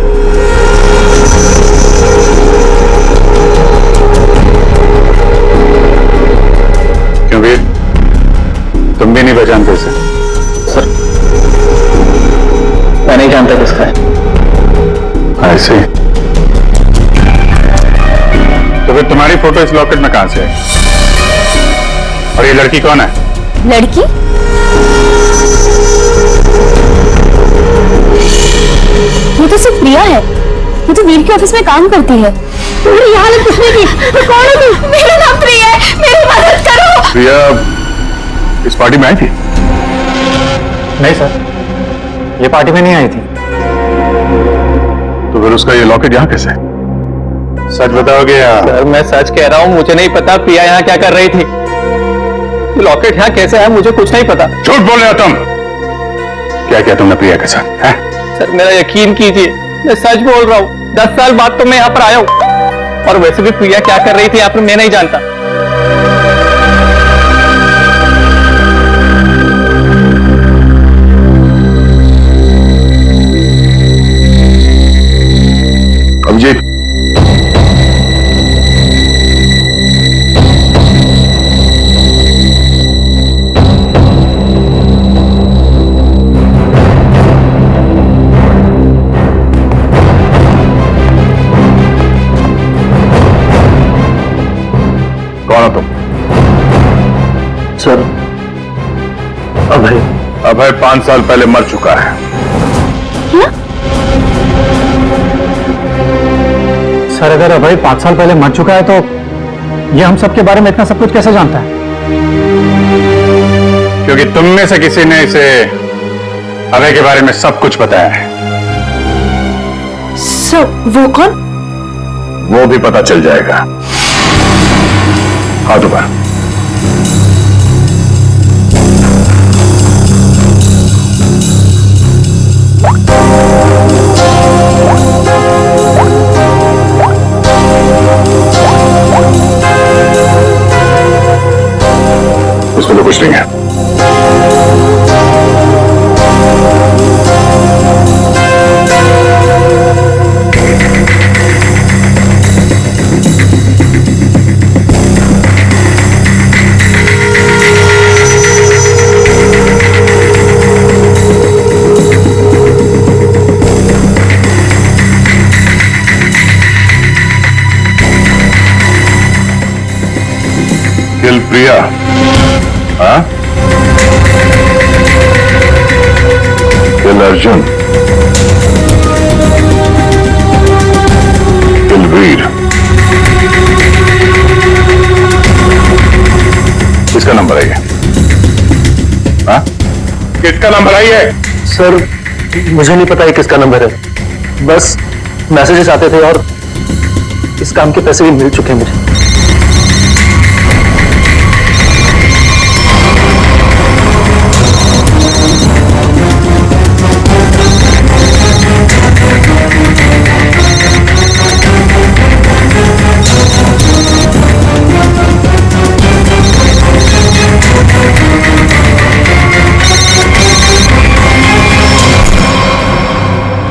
F: क्यों वीर, तुम भी नहीं पहचानते इसे?
I: सर, मैं नहीं जानता किसका है।
F: ऐसे तो फिर तुम्हारी फोटो इस लॉकेट में कहां से है? और ये लड़की कौन है?
A: लड़की? ये तो सिर्फ प्रिया है। ये तो वीर के ऑफिस में काम करती है। तुमने यहाँ हालत कुछ नहीं की। मैं कौन हूँ तू? मेरा नाम प्रिया है, मेरी मदद करो।
F: प्रिया इस पार्टी में आई थी?
I: नहीं सर, ये पार्टी में नहीं आई थी।
F: तो फिर उसका ये लॉकेट यहाँ कैसे? सच बताओगे या?
I: सर मैं सच कह रहा हूँ, मुझे नहीं पता प्रिया यहाँ क्या कर रही थी। लॉकेट यहाँ कैसे है मुझे कुछ नहीं पता।
F: झूठ बोल रहे हो तुम। क्या किया तुमने प्रिया के साथ है?
I: सर मेरा यकीन कीजिए, मैं सच बोल रहा हूँ। 10 साल बाद तो मैं यहाँ पर आया हूँ, और वैसे भी प्रिया क्या कर रही थी यहाँ पर मैं नहीं जानता।
F: अभिजीत, कौन हो तुम?
I: सर अभय।
F: अभय 5 साल पहले मर चुका है।
A: क्या?
I: सर अगर अभय 5 साल पहले मर चुका है तो ये हम सब के बारे में इतना सब कुछ कैसे जानता है?
F: क्योंकि तुम में से किसी ने इसे अभय के बारे में सब कुछ बताया है।
A: सर वो कौन?
F: वो भी पता चल जाएगा। हाथ ऊपर। उसमें तो कुछ नहीं है। किल प्रिया, हाँ? किल अर्जुन, किल वीर। किसका नंबर है ये? हाँ? किसका नंबर है ये?
I: सर मुझे नहीं पता ये किसका नंबर है, बस मैसेजेस आते थे और इस काम के पैसे भी मिल चुके हैं मुझे।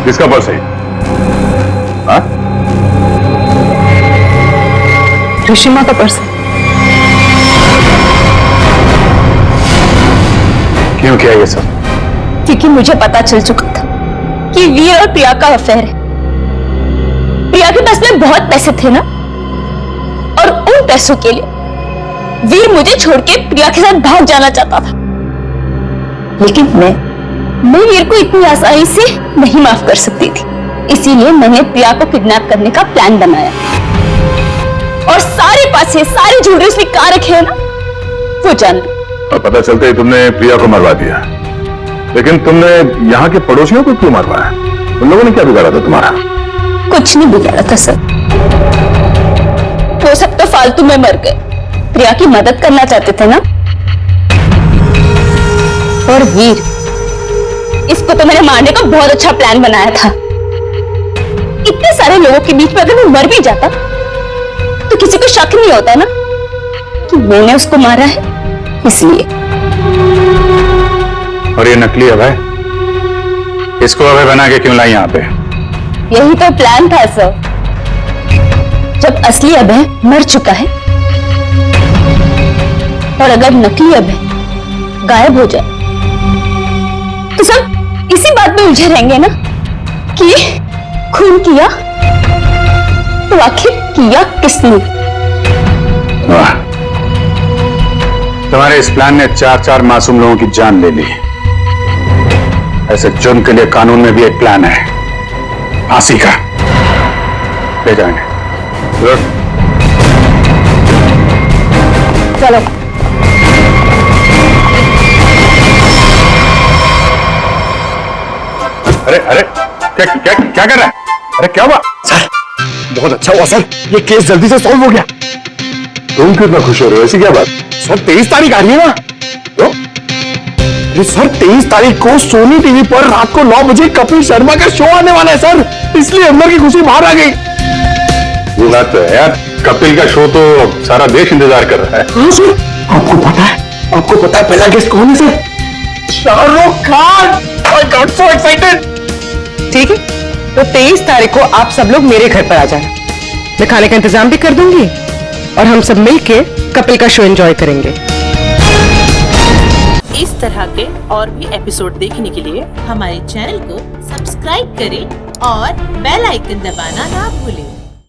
F: किसका पर्स है? हाँ?
L: ऋषिमा का पर्स।
F: क्यों किया ये सब?
A: क्योंकि मुझे पता चल चुका था कि वीर और प्रिया का अफेयर है। प्रिया के पास में बहुत पैसे थे ना, और उन पैसों के लिए वीर मुझे छोड़ के प्रिया के साथ भाग जाना चाहता था। लेकिन मैं वीर को इतनी आसानी से नहीं माफ कर सकती थी, इसीलिए मैंने प्रिया को किडनैप करने का प्लान बनाया और सारे पैसे, सारे ज्वेलरी उसने कहां रखे हैं ना, वो जान ली।
F: और पता चलते ही तुमने प्रिया को मरवा दिया, लेकिन तुमने यहाँ के पड़ोसियों को क्यों मरवाया? उन लोगों ने क्या बिगाड़ा था तुम्हारा?
A: कुछ नहीं बिगाड़ा था सर, वो सब तो फालतू में मर गए। प्रिया की मदद करना चाहते थे ना। और वीर, इसको तो मैंने मारने का बहुत अच्छा प्लान बनाया था। इतने सारे लोगों के बीच में अगर वो मर भी जाता तो किसी को शक नहीं होता ना कि मैंने उसको मारा है, इसलिए।
F: और ये नकली अभय, इसको अभय बना के क्यों लाई यहाँ पे?
A: यही तो प्लान था सर। जब असली अभय मर चुका है और अगर नकली अभय गायब हो जाए तो सब इसी बात में उलझे रहेंगे ना कि खून किया तो आखिर किया किसने?
F: वाह, तुम्हारे इस प्लान ने 4 मासूम लोगों की जान ले ली। ऐसे जुर्म के लिए कानून में भी एक प्लान है, फांसी का। ले जाएंगे।
A: चलो।
F: अरे अरे, क्या क्या क्या कर रहा है? अरे क्या हुआ?
H: सर, बहुत अच्छा हुआ सर, ये केस जल्दी से सॉल्व हो गया।
F: तुम कितना खुश हो रहे हो? ऐसी क्या बात?
H: सर 23 तारीख आ रही है ना? तो? अरे सर 23 तारीख को सोनी टीवी पर रात को 9 बजे कपिल शर्मा का शो आने वाला है सर, इसलिए अंदर की खुशी बाहर आ गई।
F: वो बात तो है यार, कपिल का शो तो सारा देश इंतजार कर रहा है।
H: हाँ सर, आपको पता है पहला गेस्ट कौन है sir? Shahrukh Khan. I got so excited।
M: ठीक है, तो 23 तारीख को आप सब लोग मेरे घर पर आ जाना। मैं खाने का इंतजाम भी कर दूंगी और हम सब मिलके कपिल का शो एंजॉय करेंगे।
O: इस तरह के और भी एपिसोड देखने के लिए हमारे चैनल को सब्सक्राइब करें और बेल आइकन दबाना ना भूलें।